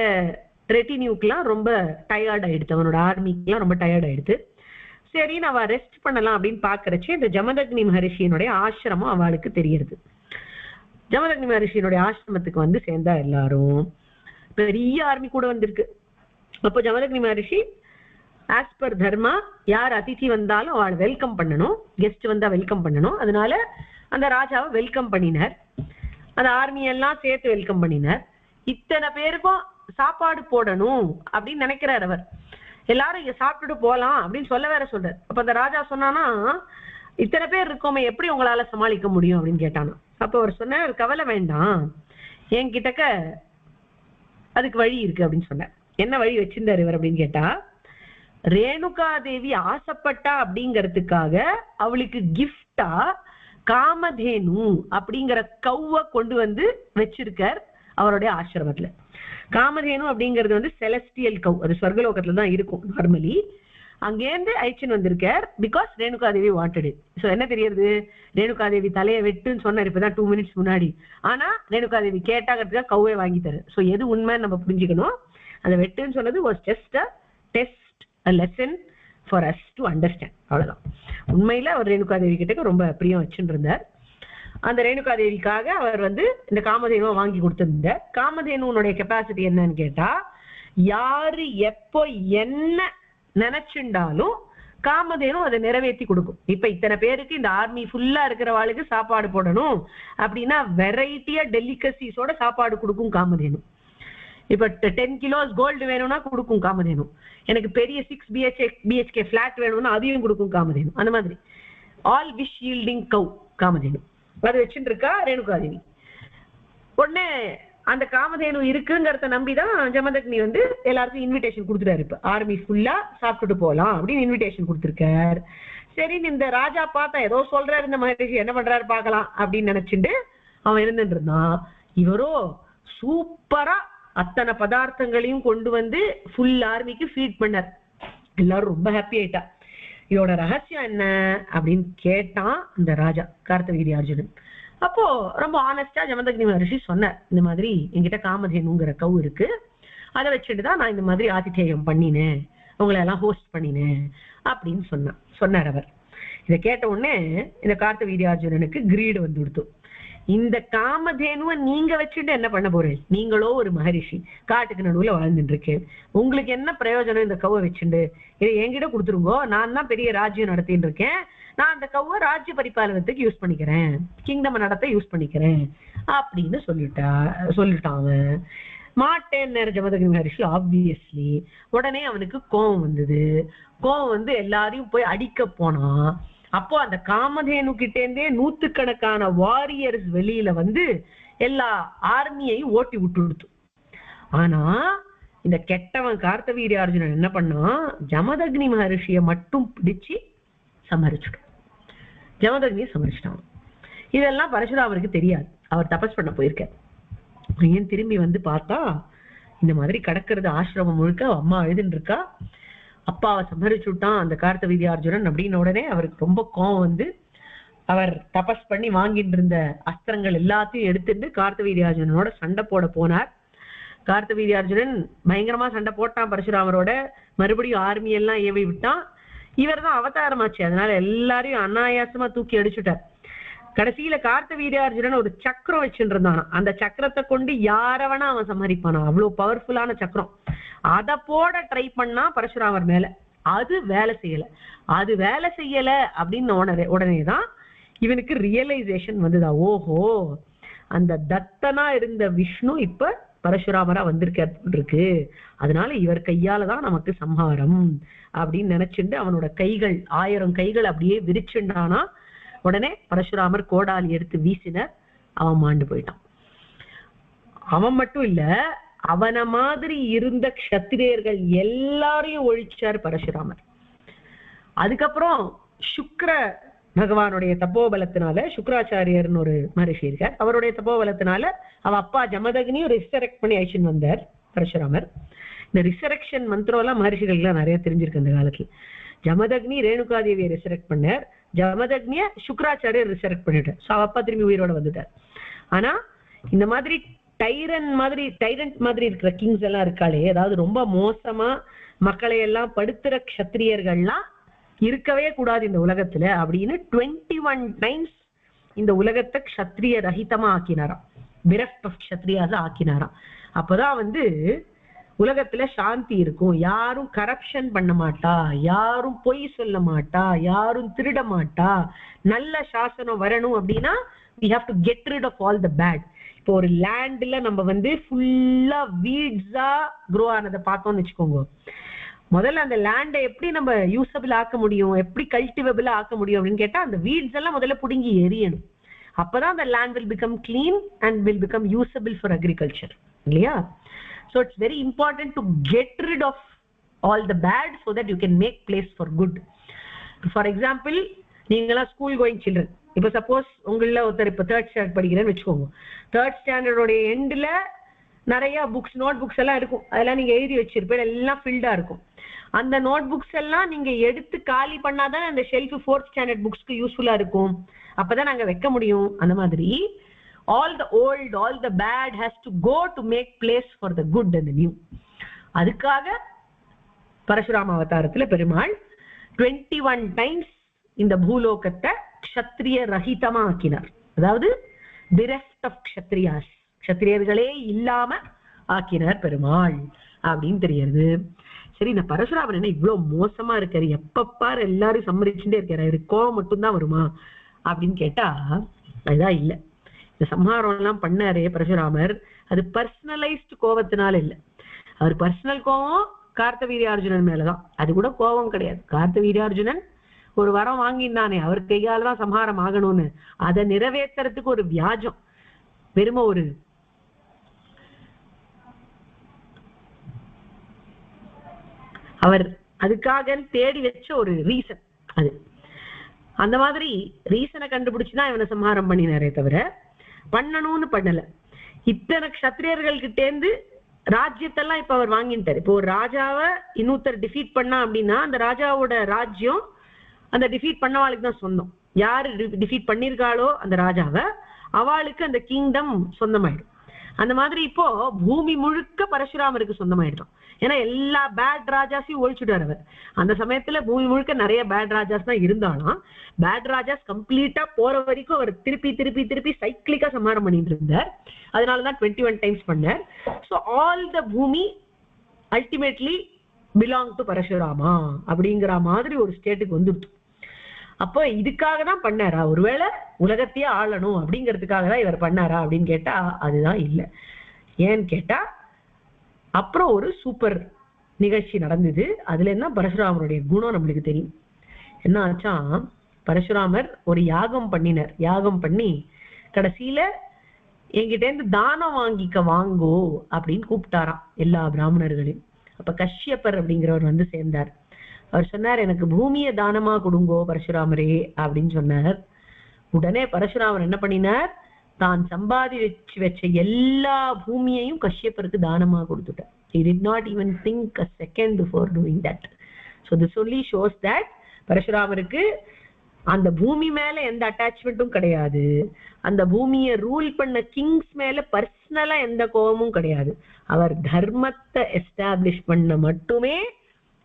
ரெட்டினியூக்கெல்லாம் ரொம்ப டயர்ட் ஆயிடுது, அவனோட ஆர்மிக்கெல்லாம் ரொம்ப டயர்ட் ஆயிடுது. சரி, அவ ரெஸ்ட் பண்ணலாம் அப்படின்னு பாக்குறச்சு இந்த ஜமதக்னி மகரிஷியினுடைய ஆசிரமம் அவளுக்கு தெரியுது. ஜமதக்னி மகரிஷியினுடைய ஆசிரமத்துக்கு வந்து சேர்ந்தா எல்லாரும், பெரிய ஆர்மி கூட வந்திருக்கு. அப்போ ஜமதக்னி மகரிஷி ஆஸ் பர் தர்மா, யார் அதிதி வந்தாலும் அவளை வெல்கம் பண்ணணும், கெஸ்ட் வந்தா வெல்கம் பண்ணணும். அதனால அந்த ராஜாவை வெல்கம் பண்ணினார். அந்த ஆர்மியெல்லாம் சேர்த்து வெல்கம் பண்ணினார். இத்தனை பேருக்கும் சாப்பாடு போடணும் அப்படின்னு நினைக்கிறார் அவர். எல்லாரும் இங்க சாப்பிட்டுட்டு போலாம் அப்படின்னு சொல்ல வேற சொல்றாரு. அப்ப அந்த ராஜா சொன்னானா, இத்தனை பேர் இருக்கோமே, எப்படி உங்களால சமாளிக்க முடியும் அப்படின்னு கேட்டானா. அப்ப அவர் சொன்னார், கவலை வேண்டாம், என்கிட்டக்க அதுக்கு வழி இருக்கு அப்படின்னு சொன்னார். என்ன வழி வச்சிருந்தாரு இவர் அப்படின்னு கேட்டா, ரேணுகா தேவி ஆசைப்பட்டா அப்படிங்கிறதுக்காக அவளுக்கு கிஃப்டா காமதேனு அப்படிங்கிற கௌவை கொண்டு வந்து வச்சிருக்கார் அவருடைய ஆசிரமத்துல. காமதேனு அப்படிங்கிறது வந்து செலஸ்டியல் கவ், அது ஸ்வர்கலோகத்துல தான் இருக்கும் நார்மலி. அங்கேருந்து அழிச்சுன்னு வந்திருக்கார் because Renuka Devi wanted it. So என்ன தெரியுது, ரேணுகா தேவி தலையை வெட்டுன்னு சொன்னார் இப்பதான் 2 minutes முன்னாடி. ஆனா ரேணுகா தேவி கேட்டாங்கிறதுக்காக கவ்வே வாங்கி தரு. ஸோ எது உண்மைன்னு நம்ம புரிஞ்சுக்கணும். அந்த வெட்டுன்னு சொன்னது was just a test, a lesson for us to understand, அவ்வளவுதான். உண்மையில அவர் ரேணுகா தேவி கிட்ட ரொம்ப பிரியம் வச்சுட்டு இருந்தார். அந்த ரேணுகா தேவிக்காக அவர் வந்து இந்த காமதேனுவை வாங்கி கொடுத்திருந்தார். காமதேனுடைய கெப்பாசிட்டி என்னன்னு கேட்டா, யாரு எப்போ என்ன நினைச்சுண்டாலும் காமதேனு அதை நிறைவேற்றி கொடுக்கும். இப்ப இத்தனை பேருக்கு இந்த ஆர்மி ஃபுல்லா இருக்கிறவாளுக்கு சாப்பாடு போடணும் அப்படின்னா வெரைட்டியா டெலிகசிஸோட சாப்பாடு கொடுக்கும் காமதேனு. இப்ப 10 kilos கோல்டு வேணும்னா கொடுக்கும் காமதேனு. எனக்கு பெரிய 6 BHK பிளாட் வேணும்னா அதையும் கொடுக்கும் காமதேனு. அந்த மாதிரி ஆல் விஷ் யீல்டிங் கவ் காமதேனு. அது வச்சுட்டு இருக்கா ரேணுகாதேவி. உடனே அந்த காமதேனு இருக்குங்கிறத நம்பிதான் ஜமதக்னி வந்து எல்லாருக்கும் இன்விடேஷன் கொடுத்துட்டாரு. இப்ப ஆர்மி ஃபுல்லா சாப்பிட்டுட்டு போலாம் அப்படின்னு இன்விடேஷன் கொடுத்துருக்காரு. சரி, இந்த ராஜா பார்த்தா ஏதோ சொல்றாரு, இந்த மகரிஷி என்ன பண்றாரு பாக்கலாம் அப்படின்னு நினைச்சுட்டு அவன் இருந்துட்டு இருந்தான். இவரோ சூப்பரா அத்தனை பதார்த்தங்களையும் கொண்டு வந்து ஃபுல் ஆர்மிக்கு ஃபீட் பண்ணார். எல்லாரும் ரொம்ப ஹாப்பி ஆயிட்டா. இதோட ரகசியம் என்ன அப்படின்னு கேட்டான் இந்த ராஜா கார்த்தவீர்யார்ஜுனன். அப்போ ரொம்ப ஆனஸ்டா ஜமதக்னி மகரிஷி சொன்னார், இந்த மாதிரி என்கிட்ட காமதேனுங்கிற கவு இருக்கு, அதை வச்சுட்டுதான் நான் இந்த மாதிரி ஆதித்யம் பண்ணினேன், உங்களை எல்லாம் ஹோஸ்ட் பண்ணினேன் அப்படின்னு சொன்னார் அவர். இதை கேட்ட உடனே இந்த கார்த்தவீர்யார்ஜுனனுக்கு கிரீடு வந்து கொடுத்து, இந்த காமதேனுவை நீங்க வச்சுட்டு என்ன பண்ண போறேன், நீங்களோ ஒரு மகரிஷி காட்டுக்கு நடுவுல வாழ்ந்துட்டு இருக்கேன், உங்களுக்கு என்ன பிரயோஜனம் இந்த கவ்வை வச்சுண்டு, இதை என்கிட்ட கொடுத்துருங்கோ, நான் தான் பெரிய ராஜ்யம் நடத்தின்னு இருக்கேன், நான் அந்த கவ்வை ராஜ்ய பரிபாலனத்துக்கு யூஸ் பண்ணிக்கிறேன், கிங்டம் நடத்த யூஸ் பண்ணிக்கிறேன் அப்படின்னு சொல்லிட்டான் அவன். மாட்டேன் ஜமதக்னி மகரிஷி ஆப்வியஸ்லி. உடனே அவனுக்கு கோவம் வந்தது. கோவம் வந்து எல்லாரையும் போய் அடிக்க போனா. அப்போ அந்த காமதேனு கிட்டேந்தே நூத்துக்கணக்கான வாரியர்ஸ் வெளியில வந்து எல்லா ஆர்மியையும் ஓட்டி விட்டு. ஆனா இந்த கெட்டவன் கார்த்தவீர்யார்ஜுனன் என்ன பண்ணான், ஜமதக்னி மகரிஷியை மட்டும் பிடிச்சு சமரிச்சுட்டான். ஜமதக்னியை சமரிச்சிட்டான். இதெல்லாம் பரசுராமருக்கு தெரியாது. அவர் தபஸ் பண்ண போயிருக்கார். ஏன் திரும்பி வந்து பார்த்தா இந்த மாதிரி கிடக்கிறது ஆசிரமம் முழுக்க அம்மா அழுதுன்னு இருக்கா. அப்பாவை சமரிச்சு விட்டான் அந்த கார்த்தவீர்யார்ஜுனன் அப்படின்னு உடனே அவருக்கு ரொம்ப கோவம் வந்து அவர் தபஸ் பண்ணி வாங்கிட்டு இருந்த அஸ்திரங்கள் எல்லாத்தையும் எடுத்துட்டு கார்த்தவீர்யார்ஜுனனோட சண்டை போட போனார். கார்த்தவீர்யார்ஜுனன் பயங்கரமா சண்டை போட்டான் பரசுராமரோட. மறுபடியும் ஆர்மி எல்லாம் ஏவி விட்டான். இவர் தான் அவதாரமாச்சு, அதனால எல்லாரையும் அனாயாசமா தூக்கி அடிச்சுட்டார். கடைசியில கார்த்தவீர்யார்ஜுனன் ஒரு சக்கரம் வச்சுட்டு இருந்தான். அந்த சக்கரத்தை கொண்டு யாரவனா அவன் சமரிப்பானா, அவ்வளவு பவர்ஃபுல்லான சக்கரம். அதை போட ட்ரை பண்ணா பரசுராமர் மேல, அது வேலை செய்யல அப்படின்னு உடனேதான் இவனுக்கு ரியலைசேஷன் வந்துதா, ஓஹோ அந்த தத்தனா இருந்த விஷ்ணு இப்ப பரசுராமரா வந்திருக்கு, அதனால இவர் கையாலதான் நமக்கு சம்ஹாரம் அப்படின்னு நினைச்சுட்டு அவனோட கைகள் 1000 கைகள் அப்படியே விரிச்சுண்டானா. உடனே பரசுராமர் கோடாலி எடுத்து வீசினர். அவன் மாண்டு போயிட்டான். அவன் மட்டும் இல்ல, அவன மாதிரி இருந்த க்ஷத்திரியர்கள் எல்லாரையும் ஒழிச்சார் பரசுராமர். அதுக்கப்புறம் சுக்ர பகவானுடைய தப்போபலத்தினால, சுக்ராச்சாரியர்னு ஒரு மகரிஷி இருக்கார், அவருடைய தப்போபலத்தினால அவ அப்பா ஜமதக்னியும் ரிசரெக்ட் பண்ணி அழிச்சுன்னு வந்தார் பரசுராமர். இந்த ரிசரெக்ஷன் மந்திரம் எல்லாம் மகர்ஷிகள் எல்லாம் நிறைய தெரிஞ்சிருக்கு அந்த காலத்துல. ஜமதக்னி ரேணுகாதேவியை ரிசரெக்ட் பண்ணார், ஜமதக்னிய சுக்ராச்சாரியர் ரிசரெக்ட் பண்ணிட்டார். அவ அப்பா திரும்பி உயிரோட வந்துட்டார். ஆனா இந்த மாதிரி டைரண்ட் மாதிரி இருக்கிற கிங்ஸ் எல்லாம் இருக்காளே, அதாவது ரொம்ப மோசமா மக்களை எல்லாம் படுத்துற க்ஷத்திரியர்கள்லாம் இருக்கவே கூடாது இந்த உலகத்துல அப்படின்னு 21 டைம்ஸ் இந்த உலகத்தை க்ஷத்ரிய ரஹிதமா ஆக்கினாராம், பிரஃப்ட் ஆஃப் க்ஷத்ரியாஸ ஆக்கினாராம். அப்பதான் வந்து உலகத்துல சாந்தி இருக்கும், யாரும் கரப்ஷன் பண்ண மாட்டா, யாரும் பொய் சொல்ல மாட்டா, யாரும் திருட மாட்டா, நல்ல சாசனம் வரணும் அப்படின்னா we have to get rid of all the bad. இப்போ ஒரு லேண்ட்ல நம்ம வந்து ஃபுல்லா வீட்ஸா க்ரோ ஆனதை பார்த்தோம்னு வச்சுக்கோங்க, முதல்ல அந்த லேண்டை எப்படி நம்ம யூசபிள் ஆக்க முடியும், எப்படி கல்டிவேபிளா ஆக்க முடியும் அப்படின்னு கேட்டா அந்த வீட்ஸ் எல்லாம் முதல்ல புடுங்கி எரியணும். அப்பதான் அந்த land will become clean and will become usable for agriculture, இல்லையா? So it's very important to get rid of all the bad so that you can make place for good. For example, நீங்களாம் school going children, இப்போ suppose உங்கள ஒருத்தர் இப்போ 3rd standard படிக்கிறேன்னு வச்சுக்கோங்க. 3rd ஸ்டாண்டர்டோட எண்ட்ல நிறைய புக்ஸ் நோட் புக்ஸ் எல்லாம் இருக்கும், அதெல்லாம் நீங்க எழுதி வச்சிருப்பேன், எல்லாம் ஃபில்டா இருக்கும். அந்த நோட் புக்ஸ் எல்லாம் நீங்க எடுத்து காலி பண்ணாதான் அந்த ஷெல்ஃப் 4th ஸ்டாண்டர்ட் புக்ஸ்க்கு யூஸ்ஃபுல்லா இருக்கும், அப்பதான் நாங்க வைக்க முடியும். அந்த மாதிரி all the old, all the bad has to go to make place for the good and the new. அதுக்காக பரசுராம அவதாரத்துல பெருமாள் 21 டைம்ஸ் இந்த பூலோகத்தை க்ஷத்ரிய ரஹிதமா ஆக்கினார், அதாவது bereft of க்ஷத்ரியாஸ், க்ஷத்ரியர்களே இல்லாம ஆக்கினார் பெருமாள் அப்படின்னு தெரியுது. சரி, இந்த பரசுராமன் என்ன இவ்வளவு மோசமா இருக்காரு, எப்பப்பாரு எல்லாரும் சம்மதிச்சுட்டே இருக்காரு, அவருக்கு கோவம் மட்டும்தான் வருமா அப்படின்னு கேட்டா அதுதான் இல்ல. இந்த சம்ஹாரம் எல்லாம் பண்ணாரே பரசுராமர், அது பர்சனலைஸ்ட் கோபத்தினால இல்ல. அவர் பர்சனல் கோபம் கார்த்தவீர்யார்ஜுனன் மேலதான், அது கூட கோபம் கிடையாது. கார்த்தவீர்யார்ஜுனன் ஒரு வரம் வாங்கினானே அவர் கையால தான் சம்ஹாரம் ஆகணும்னு, அதை நிறைவேற்றுறதுக்கு ஒரு வியாஜம், வெறும ஒரு அவர் அதுக்காக தேடி வச்ச ஒரு ரீசன் அது. அந்த மாதிரி ரீசனை கண்டுபிடிச்சுதான் இவனை சம்ஹாரம் பண்ணினாரே தவிர பண்ணணும்னு பண்ணல. இத்தனை க்ஷத்திரியர்கள் கிட்டேந்து ராஜ்யத்தெல்லாம் இப்ப அவர் வாங்கிட்டாரு. இப்போ ஒரு ராஜாவை இன்னொருத்தர் டிஃபீட் பண்ணா அப்படின்னா அந்த ராஜாவோட ராஜ்யம் அந்த டிஃபீட் பண்ணவாளுக்கு தான் சொந்தம். யாரு டிஃபீட் பண்ணிருக்காளோ அந்த ராஜாவை அவளுக்கு அந்த கிங்டம் சொந்தமாயிடும். அந்த மாதிரி இப்போ பூமி முழுக்க பரசுராமருக்கு சொந்தமாயிடும். ஏன்னா எல்லா பேட் ராஜாஸையும் ஒழிச்சுட்டார் அவர். அந்த சமயத்துல பூமி முழுக்க நிறைய பேட் ராஜாஸ் தான் இருந்தாலும் பேட் ராஜாஸ் கம்ப்ளீட்டா போற வரைக்கும் அவர் திருப்பி திருப்பி திருப்பி சைக்கிளிக்கா சம்ஹாரம் பண்ணிட்டு இருந்தார். அதனாலதான் 21 டைம்ஸ் பண்ணார். ஸோ ஆல் த பூமி அல்டிமேட்லி பிலாங் டு பரசுராமா அப்படிங்கிற மாதிரி ஒரு ஸ்டேட்டுக்கு வந்துடுச்சு. அப்போ இதுக்காக தான் பண்ணாரா, ஒருவேளை உலகத்தையே ஆளணும் அப்படிங்கிறதுக்காக தான் இவர் பண்ணாரா அப்படின்னு கேட்டா அதுதான் இல்லை. ஏன்னு கேட்டா அப்புறம் ஒரு சூப்பர் நிகழ்ச்சி நடந்தது. அதுல என்ன பரசுராமருடைய குணம் நம்மளுக்கு தெரியும். என்ன ஆச்சா, பரசுராமர் ஒரு யாகம் பண்ணினார். யாகம் பண்ணி கடைசியில என்கிட்ட இருந்து தானம் வாங்கிக்க வாங்கோ அப்படின்னு கூப்பிட்டாராம் எல்லா பிராமணர்களையும். அப்ப கஷ்யப்பர் அப்படிங்கிறவர் வந்து சேர்ந்தார். அவர் சொன்னார், எனக்கு பூமியை தானமா கொடுங்கோ பரசுராமரே அப்படின்னு சொன்னார். உடனே பரசுராமர் என்ன பண்ணினார், தான் சம்பாதி வச்ச எல்லா பூமியையும் கஷ்யப்பருக்கு தானமா கொடுத்துட்டார். He did not even think a second before doing that. So this only shows that பரசுராமருக்கு அந்த பூமி மேல எந்த அட்டாச்மெண்ட்டும் கிடையாது. அந்த பூமியை ரூல் பண்ண கிங்ஸ் மேல பர்சனலா எந்த கோபமும் கிடையாது. அவர் தர்மத்தை எஸ்டாப்ளிஷ் பண்ண மட்டுமே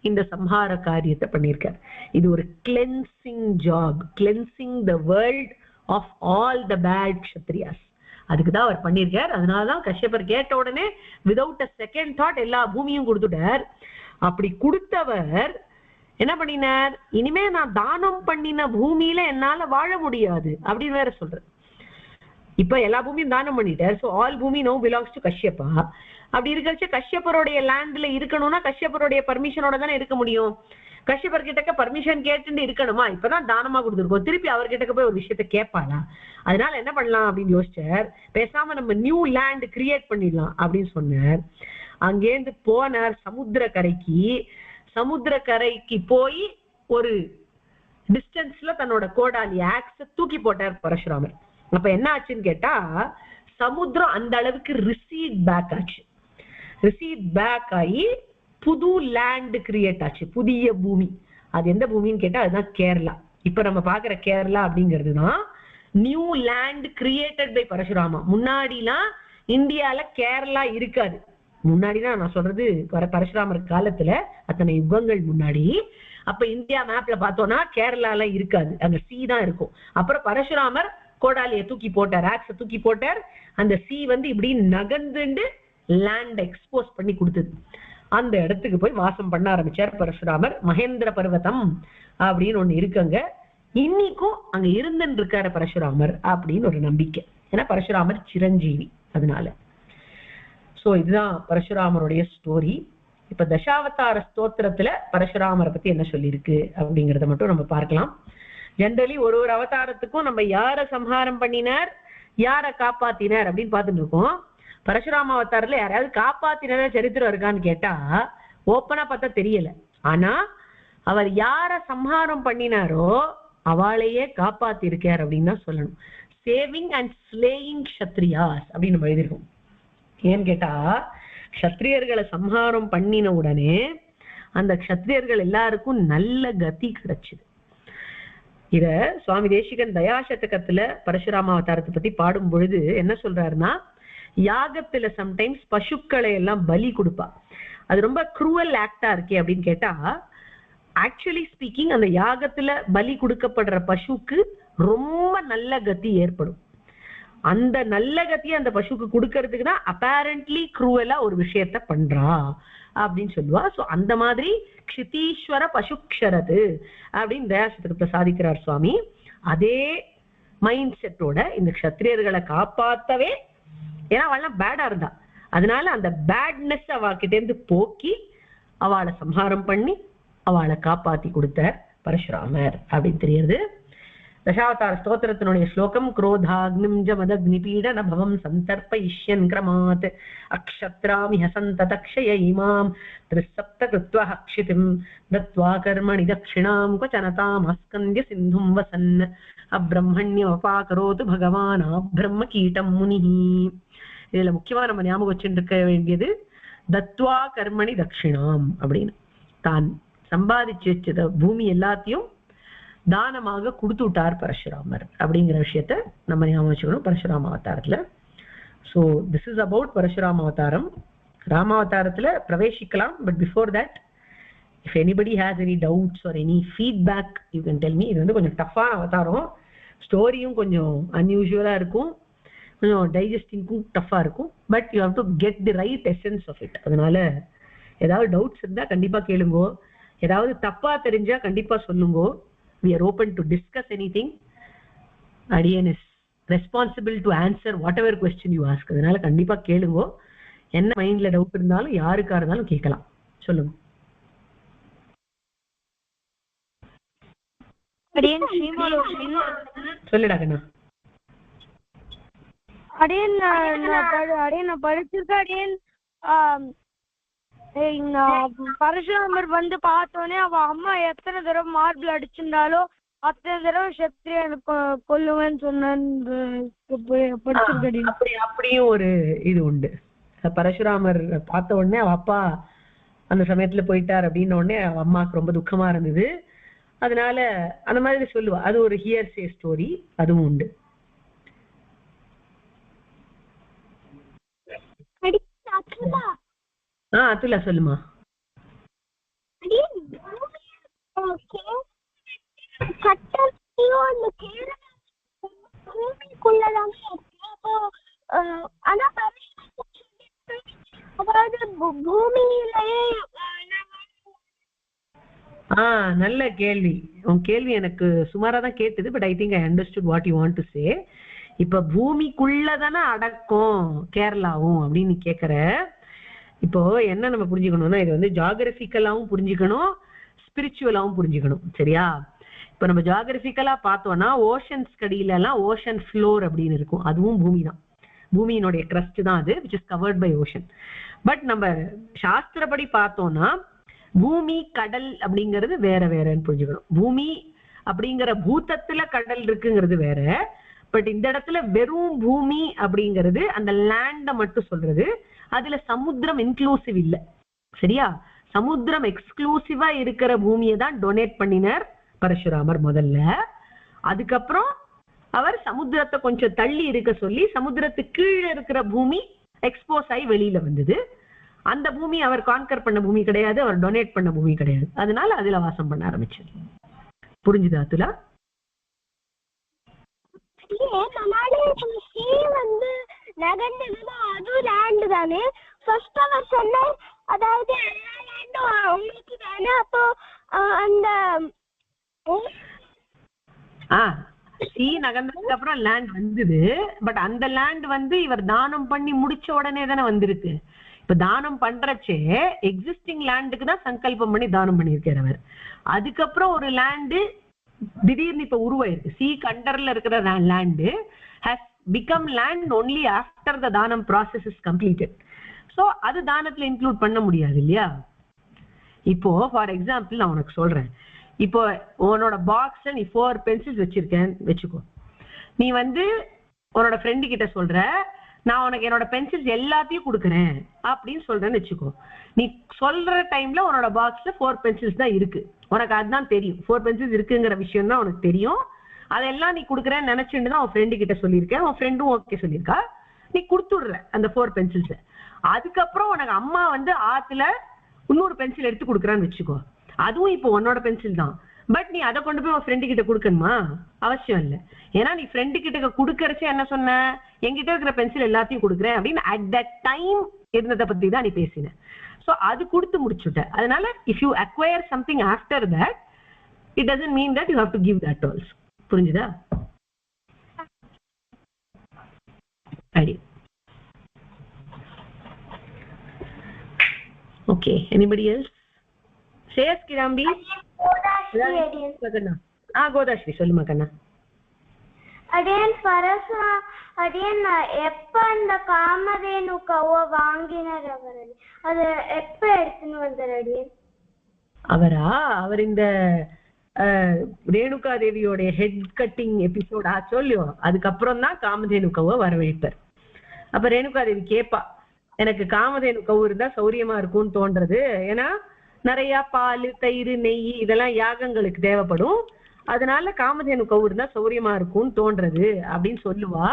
இந்த சம்ஹார காரியத்தை பண்ணியிருக்கார். இது ஒரு cleansing job, cleansing the world of all the bad Kshatriyas. அதுக்குதான் அவர் பண்ணியிருக்கார். அதனாலதான் கஷ்யப்பர் கேட்ட உடனே விதவுட் அ செகண்ட் தாட் எல்லா பூமியும் கொடுத்துட்டார். அப்படி கொடுத்தவர் என்ன பண்ணினார், இனிமே நான் தானம் பண்ணின பூமியில என்னால வாழ முடியாது அப்படின்னு வேற சொல்றார். இப்ப எல்லா பூமியும் தானம் பண்ணிட்டார். ஸோ ஆல் பூமி நோ பிலாங்ஸ் டு கஷ்யப்பா. அப்படி இருக்கிறச்ச கஷ்யப்பருடைய லேண்ட்ல இருக்கணும்னா கஷ்யப்பருடைய பர்மிஷனோட தானே இருக்க முடியும். கஷ்யப்பர் கிட்டக்க பர்மிஷன் கேட்டு இருக்கணுமா? இப்பதான் தானமா கொடுத்துருக்கோம், திருப்பி அவர்கிட்ட போய் ஒரு விஷயத்த கேட்பாளா? அதனால என்ன பண்ணலாம் அப்படின்னு யோசிச்சார். பேசாம நம்ம நியூ லேண்ட் கிரியேட் பண்ணிடலாம் அப்படின்னு சொன்னார். அங்கேருந்து போனார் சமுத்திர கரைக்கு. சமுத்திர கரைக்கு போய் ஒரு டிஸ்டன்ஸ்ல தன்னோட கோடாலி ஆக்ஸ தூக்கி போட்டார் பரசுராமர். அப்ப என்ன ஆச்சுன்னு கேட்டா சமுத்திரம் அந்த அளவுக்கு ரிசீட் பேக் ஆச்சு. ரிசீட் பேக் ஆகி புது லேண்ட் கிரியேட் ஆச்சு, புதிய பூமி. அது எந்த பூமின்னு கேட்டா அதுதான் கேரளா. இப்ப நம்ம பாக்குற கேரளா அப்படிங்கிறதுதான் new land created by Parashurama. முன்னாடிலாம் இந்தியால கேரளா இருக்காது. முன்னாடிதான் நான் சொல்றது பரசுராமர் காலத்துல, அத்தனை யுகங்கள் முன்னாடி. அப்ப இந்தியா மேப்ல பார்த்தோம்னா கேரளால இருக்காது, அங்க சி தான் இருக்கும். அப்புறம் பரசுராமர் கோடாலியை தூக்கி போட்டார், ஆக்ஸ தூக்கி போட்டார். அந்த சி வந்து இப்படி நகர்ந்துண்டு லேண்ட் எக்ஸ்போஸ் பண்ணி கொடுத்தது. அந்த இடத்துக்கு போய் வாசம் பண்ண ஆரம்பிச்சார் பரசுராமர். மகேந்திர பர்வதம் அப்படின்னு ஒண்ணு இருக்குங்க, இன்னைக்கும் அங்க இருந்துன்னு இருக்காரு பரசுராமர் அப்படின்னு ஒரு நம்பிக்கை. ஏன்னா பரசுராமர் சிரஞ்சீவி. அதனால சோ இதுதான் பரசுராமருடைய ஸ்டோரி. இப்ப தசாவதார ஸ்தோத்திரத்துல பரசுராமரை பத்தி என்ன சொல்லியிருக்கு அப்படிங்கறத மட்டும் நம்ம பார்க்கலாம். ஜென்ரலி ஒரு ஒரு அவதாரத்துக்கும் நம்ம யார சம்ஹாரம் பண்ணினார், யார காப்பாத்தினார் அப்படின்னு பார்த்துட்டு இருக்கோம். பரசுராம அவதாரத்துல யாராவது காப்பாத்தினார சரித்திரம் இருக்கான்னு கேட்டா ஓப்பனா பார்த்தா தெரியல. ஆனா அவர் யார சம்ஹாரம் பண்ணினாரோ அவளையே காப்பாத்தி இருக்கார் அப்படின்னு தான் சொல்லணும். சேவிங் அண்ட் ஸ்லேயிங் க்ஷத்ரியாஸ் அப்படின்னு நம்ம எழுதிருக்கோம். ஏன்னு கேட்டா க்ஷத்ரியர்களை சம்ஹாரம் பண்ணின உடனே அந்த க்ஷத்ரியர்கள் எல்லாருக்கும் நல்ல கதி கிடைச்சுது. இத சுவாமி தேசிகன் தயாசதகத்துல பரசுராம அவதாரத்தை பத்தி பாடும் பொழுது என்ன சொல்றாருன்னா, யாகத்துல சம்டைம்ஸ் பசுக்களை எல்லாம் பலி கொடுப்பா. அது ரொம்ப குரூவல் ஆக்டா இருக்கே அப்படின்னு கேட்டா, ஆக்சுவலி ஸ்பீக்கிங் அந்த யாகத்துல பலி கொடுக்கப்படுற பசுக்கு ரொம்ப நல்ல கதி ஏற்படும். அந்த நல்ல கத்தியை அந்த பசுக்கு கொடுக்கறதுக்கு தான் அப்பேரண்ட்லி குரூவலா ஒரு விஷயத்த பண்றா அப்படின்னு சொல்லுவா. சோ அந்த மாதிரி க்ஷிதீஸ்வர பசுக்ஷரது அப்படின்னு தயாசதகத்தை சாதிக்கிறார் சுவாமி. அதே மைண்ட் செட்டோட இந்த க்ஷத்ரியர்களை காப்பாத்தவே, ஏன்னா அவள்லாம் பேடா இருந்தா, அதனால அந்த பேட்னஸ் அவகிட்ட இருந்து போக்கி அவளை சம்ஹாரம் பண்ணி அவளை காப்பாத்தி கொடுத்தார் பரசுராமர் அப்படின்னு தெரியுது. தசாவதார ஸ்தோத்திரத்தினுடைய ஸ்லோகம் क्रोधाग्निं जमदग्निपीडन भवं सन्तर्पयिष्यन् क्रमात् अक्षत्रामिह सन्ततक्षय इमां त्रिसप्त कृत्वा क्षितिं दत्त्वा कर्मणि दक्षिणां क्वचनतामस्कन्द्य सिन्धुं वसन् अब्रह्मण्यमपाकरोतु भगवान् ब्रह्मकीटं मुनिः. இதுல முக்கியமா நம்ம ஞாபகம் வச்சுருக்க வேண்டியது தத்வா கர்மணி தட்சிணாம் அப்படின்னு. தான் சம்பாதிச்சு வச்சத பூமி எல்லாத்தையும் தானமாக கொடுத்து விட்டார் பரசுராமர் அப்படிங்கிற விஷயத்த நம்ம ஞாபகம் வச்சுக்கணும் பரசுராம அவதாரத்துல. So this is about Parasurama அவதாரம். ராமாவதாரத்துல பிரவேசிக்கலாம். But before that if anybody has any doubts or any feedback you can tell me. இது வந்து கொஞ்சம் டஃப்பான அவதாரம். ஸ்டோரியும் கொஞ்சம் அன்யூஷுவலா இருக்கும், கொஞ்சம் டைஜஸ்டிங்க்கும் டஃப்பா இருக்கும். But you have to get the right essence of it. அதனால ஏதாவது டவுட்ஸ் இருந்தா கண்டிப்பா கேளுங்கோ. ஏதாவது தப்பா தெரிஞ்சா கண்டிப்பா சொல்லுங்கோ. We are open to discuss anything. Adiyan is responsible to answer whatever question you ask. அதனால கண்டிப்பா கேளுங்கோ. என்ன மைண்ட்ல டவுட் இருந்தாலும் யாருக்கா இருந்தாலும் கேட்கலாம். சொல்லுங்க. அடியன் ஸ்ரீமாலோகி சொல்லுடா கண்ணா. அடியன் நான் படிச்சிருக்கேன். அடியன் பரசுராமர் வந்து பார்த்தோன்னே அவ அம்மா எத்தனை தடவை மார்பிள் அடிச்சிருந்தாலோ அத்தனை தடவை சத்திரியனுக்கு கொல்லுவேன்னு சொன்ன அப்படியும் ஒரு இது உண்டு. பரசுராமர் பார்த்த உடனே அவ அப்பா அந்த சமயத்துல போயிட்டார் அப்படின்ன உடனே அவ அம்மாவுக்கு ரொம்ப துக்கமா இருந்தது. அதனால அந்த மாதிரி சொல்லுவா. அது ஒரு ஹியர்சே ஸ்டோரி, அதுவும் உண்டு. அதுல சொல்லுமா. நல்ல கேள்வி. உன் கேள்வி எனக்கு சுமாரா தான் கேட்டது. But I think I understood what you want to say. இப்ப பூமிக்குள்ளதானே அடக்கும் கேரளாவும் அப்படின்னு கேக்குற. இப்போ என்ன நம்ம புரிஞ்சுக்கணும்னா, இது வந்து ஜியோகிராபிக்கலாவும் புரிஞ்சுக்கணும், ஸ்பிரிச்சுவலாவும் புரிஞ்சுக்கணும். சரியா? இப்ப நம்ம ஜியோகிராபிக்கலா பார்த்தோம்னா ஓஷன்ஸ் கடியில எல்லாம் ஓஷன் ஃப்ளோர் அப்படின்னு இருக்கும். அதுவும் பூமி தான், பூமியினுடைய கிரஸ்ட் தான் அது, which is covered by ocean. But நம்ம சாஸ்திரப்படி பார்த்தோம்னா பூமி கடல் அப்படிங்கிறது வேற வேறன்னு புரிஞ்சுக்கணும். பூமி அப்படிங்கிற பூத்தத்துல கடல் இருக்குங்கிறது வேற. பட் இந்த இடத்துல வெறும் பூமி அப்படிங்கிறது அந்த லேண்ட மட்டும் சொல்றது. அதுல சமுத்திரம் இன்க்ளூசிவ் இல்ல. சரியா? சமுத்திரம் எக்ஸ்க்ளூசிவா இருக்கிற பூமியை தான் டொனேட் பண்ணினார் பரசுராமர் முதல்ல. அதுக்கப்புறம் அவர் சமுத்திரத்தை கொஞ்சம் தள்ளி இருக்க சொல்லி சமுத்திரத்துக்கு கீழே இருக்கிற பூமி எக்ஸ்போஸ் ஆகி வெளியில வந்தது. அந்த பூமி அவர் கான்கர் பண்ண பூமி கிடையாது, அவர் டொனேட் பண்ண பூமி கிடையாது. அதனால அதுல வாசம் பண்ண ஆரம்பிச்சார். புரிஞ்சுதா அதுல? வந்து நகர்ந்ததுன்னா அது லேண்ட் தானே. ஃபர்ஸ்ட் அவர் சொன்ன அதாவது எல்லா லேண்டும் உங்களுக்கு தானே. அப்போ அந்த சீ நகர்ந்ததுக்கு அப்புறம் லேண்ட் வந்தது. பட் அந்த லேண்ட் வந்து இவர் தானம் பண்ணி முடிச்ச உடனே தானே வந்திருக்கு. இப்ப தானம் பண்றச்சே எக்ஸிஸ்டிங் லேண்டுக்கு தான் சங்கல்பம் பண்ணி தானம் பண்ணியிருக்காரு அவர். அதுக்கப்புறம் ஒரு லேண்டு திடீர்னு இப்ப உருவாயிருக்கு. சி கண்டர்ல இருக்கிற land has become land only after the தானம் ப்ராசஸ் இஸ் கம்ப்ளீட்டட். ஸோ அது தானத்துல இன்க்ளூட் பண்ண முடியாது இல்லையா? இப்போ ஃபார் எக்ஸாம்பிள் நான் உனக்கு சொல்றேன். இப்போ உன்னோட பாக்ஸ்ல நீ 4 பென்சில்ஸ் வச்சிருக்கேன்னு வச்சுக்கோ. நீ வந்து உன்னோட ஃப்ரெண்டு கிட்ட சொல்ற, நான் உனக்கு என்னோட பென்சில்ஸ் எல்லாத்தையும் கொடுக்குறேன் அப்படின்னு சொல்றேன்னு வச்சுக்கோ. நீ சொல்ற டைம்ல உன்னோட பாக்ஸ்ல 4 பென்சில்ஸ் தான் இருக்கு. உனக்கு அதுதான் தெரியும், 4 பென்சில்ஸ் இருக்குங்கிற விஷயம் தான் உனக்கு தெரியும். அதெல்லாம் நீ கொடுக்குறேன்னு நினைச்சுட்டு தான் உன் ஃப்ரெண்டு கிட்ட சொல்லியிருக்கேன். உன் ஃப்ரெண்டும் ஓகே சொல்லியிருக்கா. நீ கொடுத்துடுற அந்த 4 பென்சில்ஸை. அதுக்கப்புறம் உனக்கு அம்மா வந்து ஆத்துல இன்னொரு பென்சில் எடுத்து கொடுக்குறான்னு வச்சுக்கோ. அதுவும் இப்போ உன்னோட பென்சில் தான். பட் நீ அதை கொண்டு போய் உன் ஃப்ரெண்டு கிட்ட கொடுக்கணுமா? அவசியம் இல்லை. ஏன்னா நீ ஃப்ரெண்டு கிட்ட கொடுக்கறச்சே என்ன சொன்ன, என்கிட்ட இருக்கிற பென்சில் எல்லாத்தையும் கொடுக்குறேன் அப்படின்னு அட் தட் டைம் இருந்ததை பத்தி தான் நீ பேசின. ஸோ அது கொடுத்து முடிச்சுட்ட. அதனால if you acquire something after that it doesn't mean that you have to give that also. புரிஞ்சுதா? ஐடி. Okay, anybody else? ஸ்ரேயஸ் கிடாம்பி கோதாஸ்ரீ சொல்லுமா கண்ணா. அடியன் பரசா அடியன் எப்ப அந்த காமதேனு கௌவ வாங்கினார் அவர், அது எப்ப எடுத்துன்னு வந்தார் அடியன்? அவர் இந்த ரேணுகா தேவியோட ஹெட் கட்டிங் எபிசோட் சொல்லியோ அதுக்கப்புறம் தான் காமதேனு கௌவை வரவழைப்பார். அப்ப ரேணுகா தேவி கேப்பா, எனக்கு காமதேனு கௌ இருந்தா சௌரியமா இருக்கும்னு தோன்றது, ஏன்னா நிறைய பால் தயிர் நெய் இதெல்லாம் யாகங்களுக்கு தேவைப்படும், அதனால காமதேனு கௌ இருந்தா சௌரியமா இருக்கும்னு தோன்றது அப்படின்னு சொல்லுவா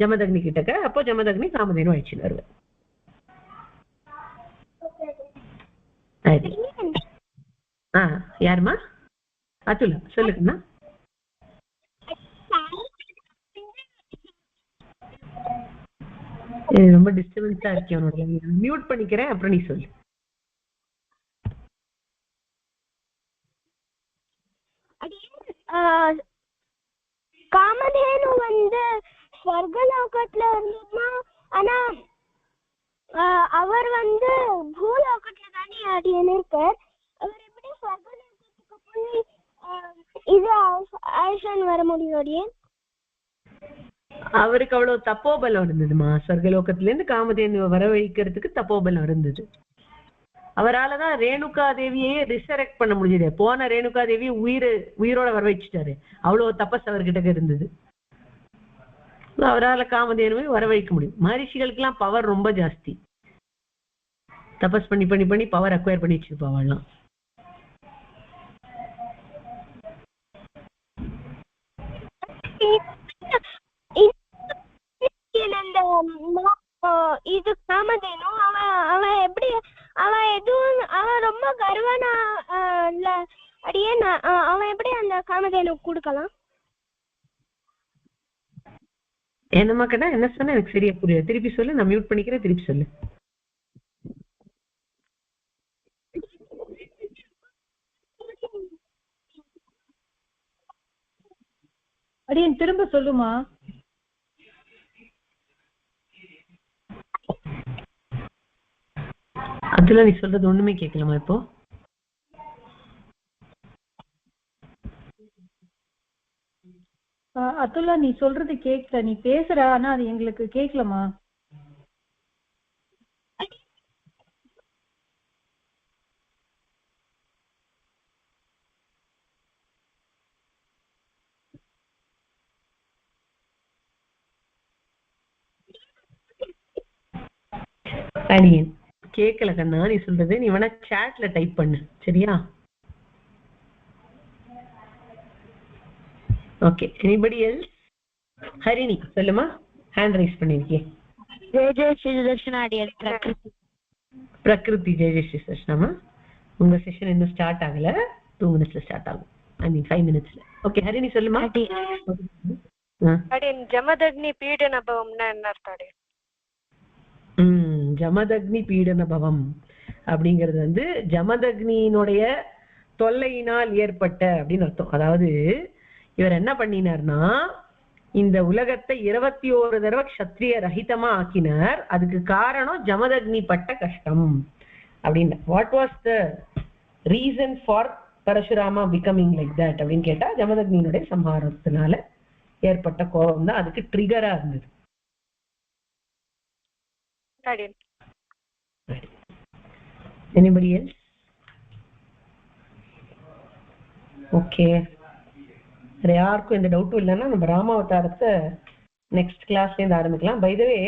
ஜமதக்னி கிட்டக்க. அப்போ ஜமதக்னி காமதேனு அழிச்சுன்னு வருவார். யாருமா? அதுல சொல்லுங்கண்ணா. ரொம்ப டிஸ்டர்பன்ஸா இருக்கு அவனோட, மியூட் பண்ணிக்கிறேன், அப்புறம் நீ சொல்லு. காமதேனு வந்து ஸ்வர்கலோகத்துல இருந்ததுன்னா, ஆனா அவர் வந்து பூலோகத்துல தானே அடியன்னு இருக்கார். அவர் எப்படி ஸ்வர்கலோகத்துக்கு போய் இது ஆயுஷன் வர முடியும் அடியன்? அவருக்கு அவ்வளவு தப்போபலம் இருந்ததுமா. சொர்க்கலோகத்துல இருந்து காமதேனு வரவழைக்கிறதுக்கு தப்போபலம் இருந்தது. அவராலதான் ரேணுகா தேவியே ரிசரெக்ட் பண்ண முடிஞ்சது. போன ரேணுகா தேவி உயிரோட வரவழைச்சிட்டாரு, அவ்வளவு தபஸ் அவர்கிட்ட இருந்தது. அவரால் காமதேனுவை வரவழைக்க முடியும். மகரிஷிகளுக்கு எல்லாம் பவர் ரொம்ப ஜாஸ்தி, தபஸ் பண்ணி பண்ணி பண்ணி பவர் அக்வயர் பண்ணி வச்சிருப்பாவெல்லாம். இது காமதேனு அவன் எப்படி அவன் எதுவும் அவன் ரொம்ப கர்வனா இல்ல அடியே, அவன் எப்படி அந்த காமதேனு கொடுக்கலாம்? என்னமா கேட்டா என்ன சொன்ன எனக்கு சரியா புரியல, திருப்பி சொல்லு. நான் மியூட் பண்ணிக்கிறேன், திருப்பி சொல்லு. அடியன் திரும்ப சொல்லுமா. அதுல நீ சொல்றது ஒண்ணுமே கேட்கலாமா இப்போ? அதுல நீ சொல்றது கேட்கல, நீ பேசுற, ஆனா அது எங்களுக்கு கேட்கலமா. அடியன் கேட்கல கண்ணா நீ சொல்றது. நீ வேணா சாட்ல டைப் பண்ணு, சரியா? Okay, anybody else? ஹரிணி சொல்லுமா, ஹேண்ட் ரைஸ் பண்ணிருக்கேன். ஜெயஜெயஸ்ரீ சுதர்ஷனா அடியன். பிரகிருதி ஜெயஜெயஸ்ரீ சுதர்ஷனாமா, உங்க செஷன் இன்னும் ஸ்டார்ட் ஆகல, 2 minutesல ஸ்டார்ட் ஆகும். ஐ மீன் 5 minutesல. ஓகே ஹரிணி சொல்லுமா. அடியன் ஜமதக்னி பீடன பவம்னா என்ன அர்த்தம்? ஜமதக்னி பீடன பவம் அப்படிங்கிறது வந்து ஜமதக்னியினுடைய தொல்லையினால் ஏற்பட்ட அப்படின்னு அர்த்தம். அதாவது இவர் என்ன பண்ணினார்னா, இந்த உலகத்தை 21 தடவை க்ஷத்ரிய ரஹிதமா ஆக்கினார். அதுக்கு காரணம் ஜமதக்னி பட்ட கஷ்டம் அப்படின்னு. What was the reason for Parashurama becoming like that அப்படின்னு கேட்டா, ஜமதக்னியினுடைய சம்ஹாரத்தினால ஏற்பட்ட கோபம் தான் அதுக்கு ட்ரிகரா இருந்தது. Anybody else? ஓகே, யாருக்கும் எந்த டவுட்டும் இல்லைன்னா நம்ம ராமாவதாரத்தை நெக்ஸ்ட் கிளாஸ்ல இருந்து ஆரம்பிக்கலாம். By the way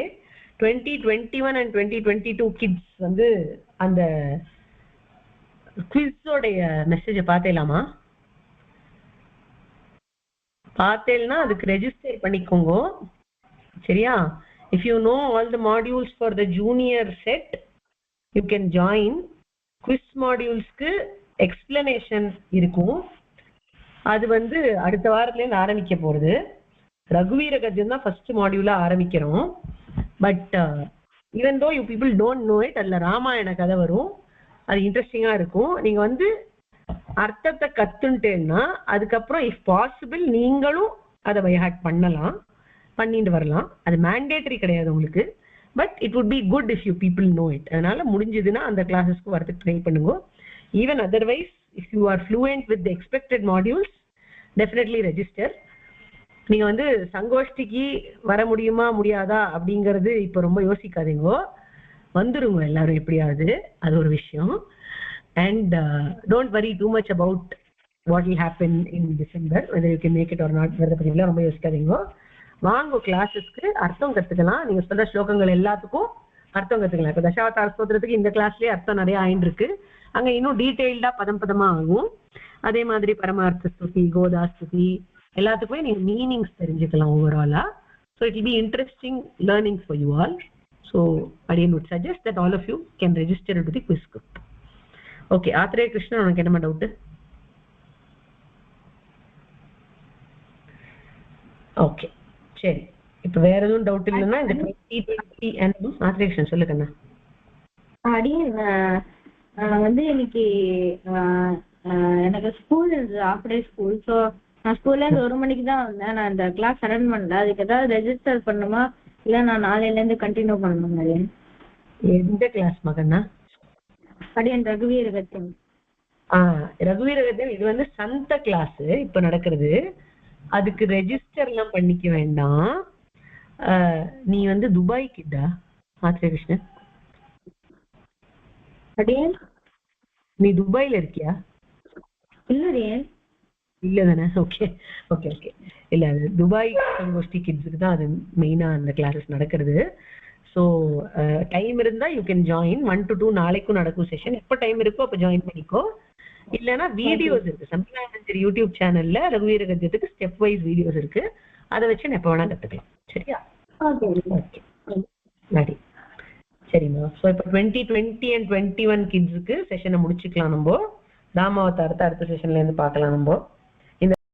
2021 and 2022 kids வந்து அந்த குவிஸோடைய மெசேஜை பார்த்தேலாமா? பார்த்தேன்னா அதுக்கு ரெஜிஸ்டர் பண்ணிக்கோங்க, சரியா? If you know all the modules for the junior set, you can join. Quiz modules க்கு explanation இருக்கும். அது வந்து அடுத்த வாரத்துல இருந்து ஆரம்பிக்க போறது. ரகுவீர கஜம் தான் ஃபர்ஸ்ட் மாடியூலா ஆரம்பிக்கிறோம். But even though you people don't know it, அதுல ராமாயண கதை வரும், அது இன்ட்ரெஸ்டிங்கா இருக்கும். நீங்க வந்து அர்த்தத்தை கத்துட்டேன்னா அதுக்கப்புறம் இஃப் பாசிபிள் நீங்களும் அதை பைஹார்ட் பண்ணலாம், பண்ணிட்டு வரலாம். அது மேண்டேட்டரி கிடையாது உங்களுக்கு, but it would be good if you people know it. அதனால முடிஞ்சதுன்னா அந்த கிளாஸஸ்க்கு வரதுக்கு ட்ரை பண்ணுங்க. even otherwise if you are fluent with the expected modules definitely register. நீங்க வந்து சங்கோஷ்டிக்கு வர முடியுமா முடியாதா அப்படிங்கிறது இப்ப ரொம்ப யோசிக்காதீங்க, வந்துருங்க எல்லாரும் எப்படியாவது, அது ஒரு விஷயம். And don't worry too much about what will happen in December, whether you can make it or not. வேற பத்திலாம் ரொம்ப யோசிக்காதீங்க, வாங்க கிளாஸஸ்க்கு அர்த்தம் கத்துக்கலாம். நீங்க சொல்ற ஸ்லோகங்கள் எல்லாத்துக்கும் அர்த்தம் கத்துக்கலாம். இப்ப தசாவதார ஸ்தோத்திரத்துக்கு இந்த கிளாஸ்லயே அர்த்தம் நிறைய ஆயிட்டு இருக்கு, அங்க இன்னும் டீடைல்டா பதம் பதமா ஆகும். அதே மாதிரி பரமார்த்த ஸ்துதி, கோதா ஸ்துதி எல்லாத்துக்குமே நீங்க மீனிங்ஸ் தெரிஞ்சுக்கலாம் ஓவராலா. So it will be interesting learnings for you all. So I would suggest that all of you can register into the quiz group. Okay, Athreya Krishnan உனக்கு என்னமா டவுட்? ஓகே சரி, இப்ப வேற எதுவும் டவுட் இல்லைன்னா இந்த 2020 ஆத்ரேய கிருஷ்ணன் சொல்லுங்கண்ணா. வந்து இன்னைக்கு எனக்கு ஸ்கூல் இருந்தது, ஆஃப் டே ஸ்கூல். ஸோ நான் ஸ்கூல்ல இருந்து 1 மணிக்கு தான் வந்தேன். நான் இந்த கிளாஸ் அட்டெண்ட் பண்ணல. அதுக்கு ஏதாவது ரெஜிஸ்டர் பண்ணுமா இல்ல நான் நாளையில இருந்து கண்டினியூ பண்ணணும்? எந்த கிளாஸ் மகன்னா? அடியன் ரகுவீர கத்தியம். ரகுவீர கத்தியம் இது வந்து சந்த கிளாஸ் இப்ப நடக்கிறது. அதுக்கு ரெஜிஸ்டர் எல்லாம் பண்ணிக்க வேண்டாம். நீ வந்து துபாய் கிட்டா ஆத்ரேய கிருஷ்ணன்? அடியன் நீ துபாயில இருக்கியா? இல்ல இல்லதானே? Okay okay okay. இல்ல அது துபாய் சங்கோஷ்டி கிட்ஸுக்கு தான் அது மெயினா அந்த கிளாஸஸ் நடக்கிறது. ஸோ டைம் இருந்தா யூ கேன் ஜாயின். 1 to 2 நாளைக்கும் நடக்கும் செஷன். எப்போ டைம் இருக்கோ அப்போ ஜாயின் பண்ணிக்கோ. இல்லைன்னா வீடியோஸ் இருக்கு சம்பிரதாய யூடியூப் சேனல்ல ரகுவீர கத்தியத்துக்கு ஸ்டெப் வைஸ் வீடியோஸ் இருக்கு, அதை வச்சு எப்போ வேணா கத்துக்கலாம். சரியா? ஓகே நடி சரிம்மா. ஸோ இப்போ 2020 and 21 கிட்ஸுக்கு செஷனை முடிச்சுக்கலாம். நம்ம தாமாவதாரத்தை அடுத்த செஷன்ல இருந்து பார்க்கலாம் நம்ம.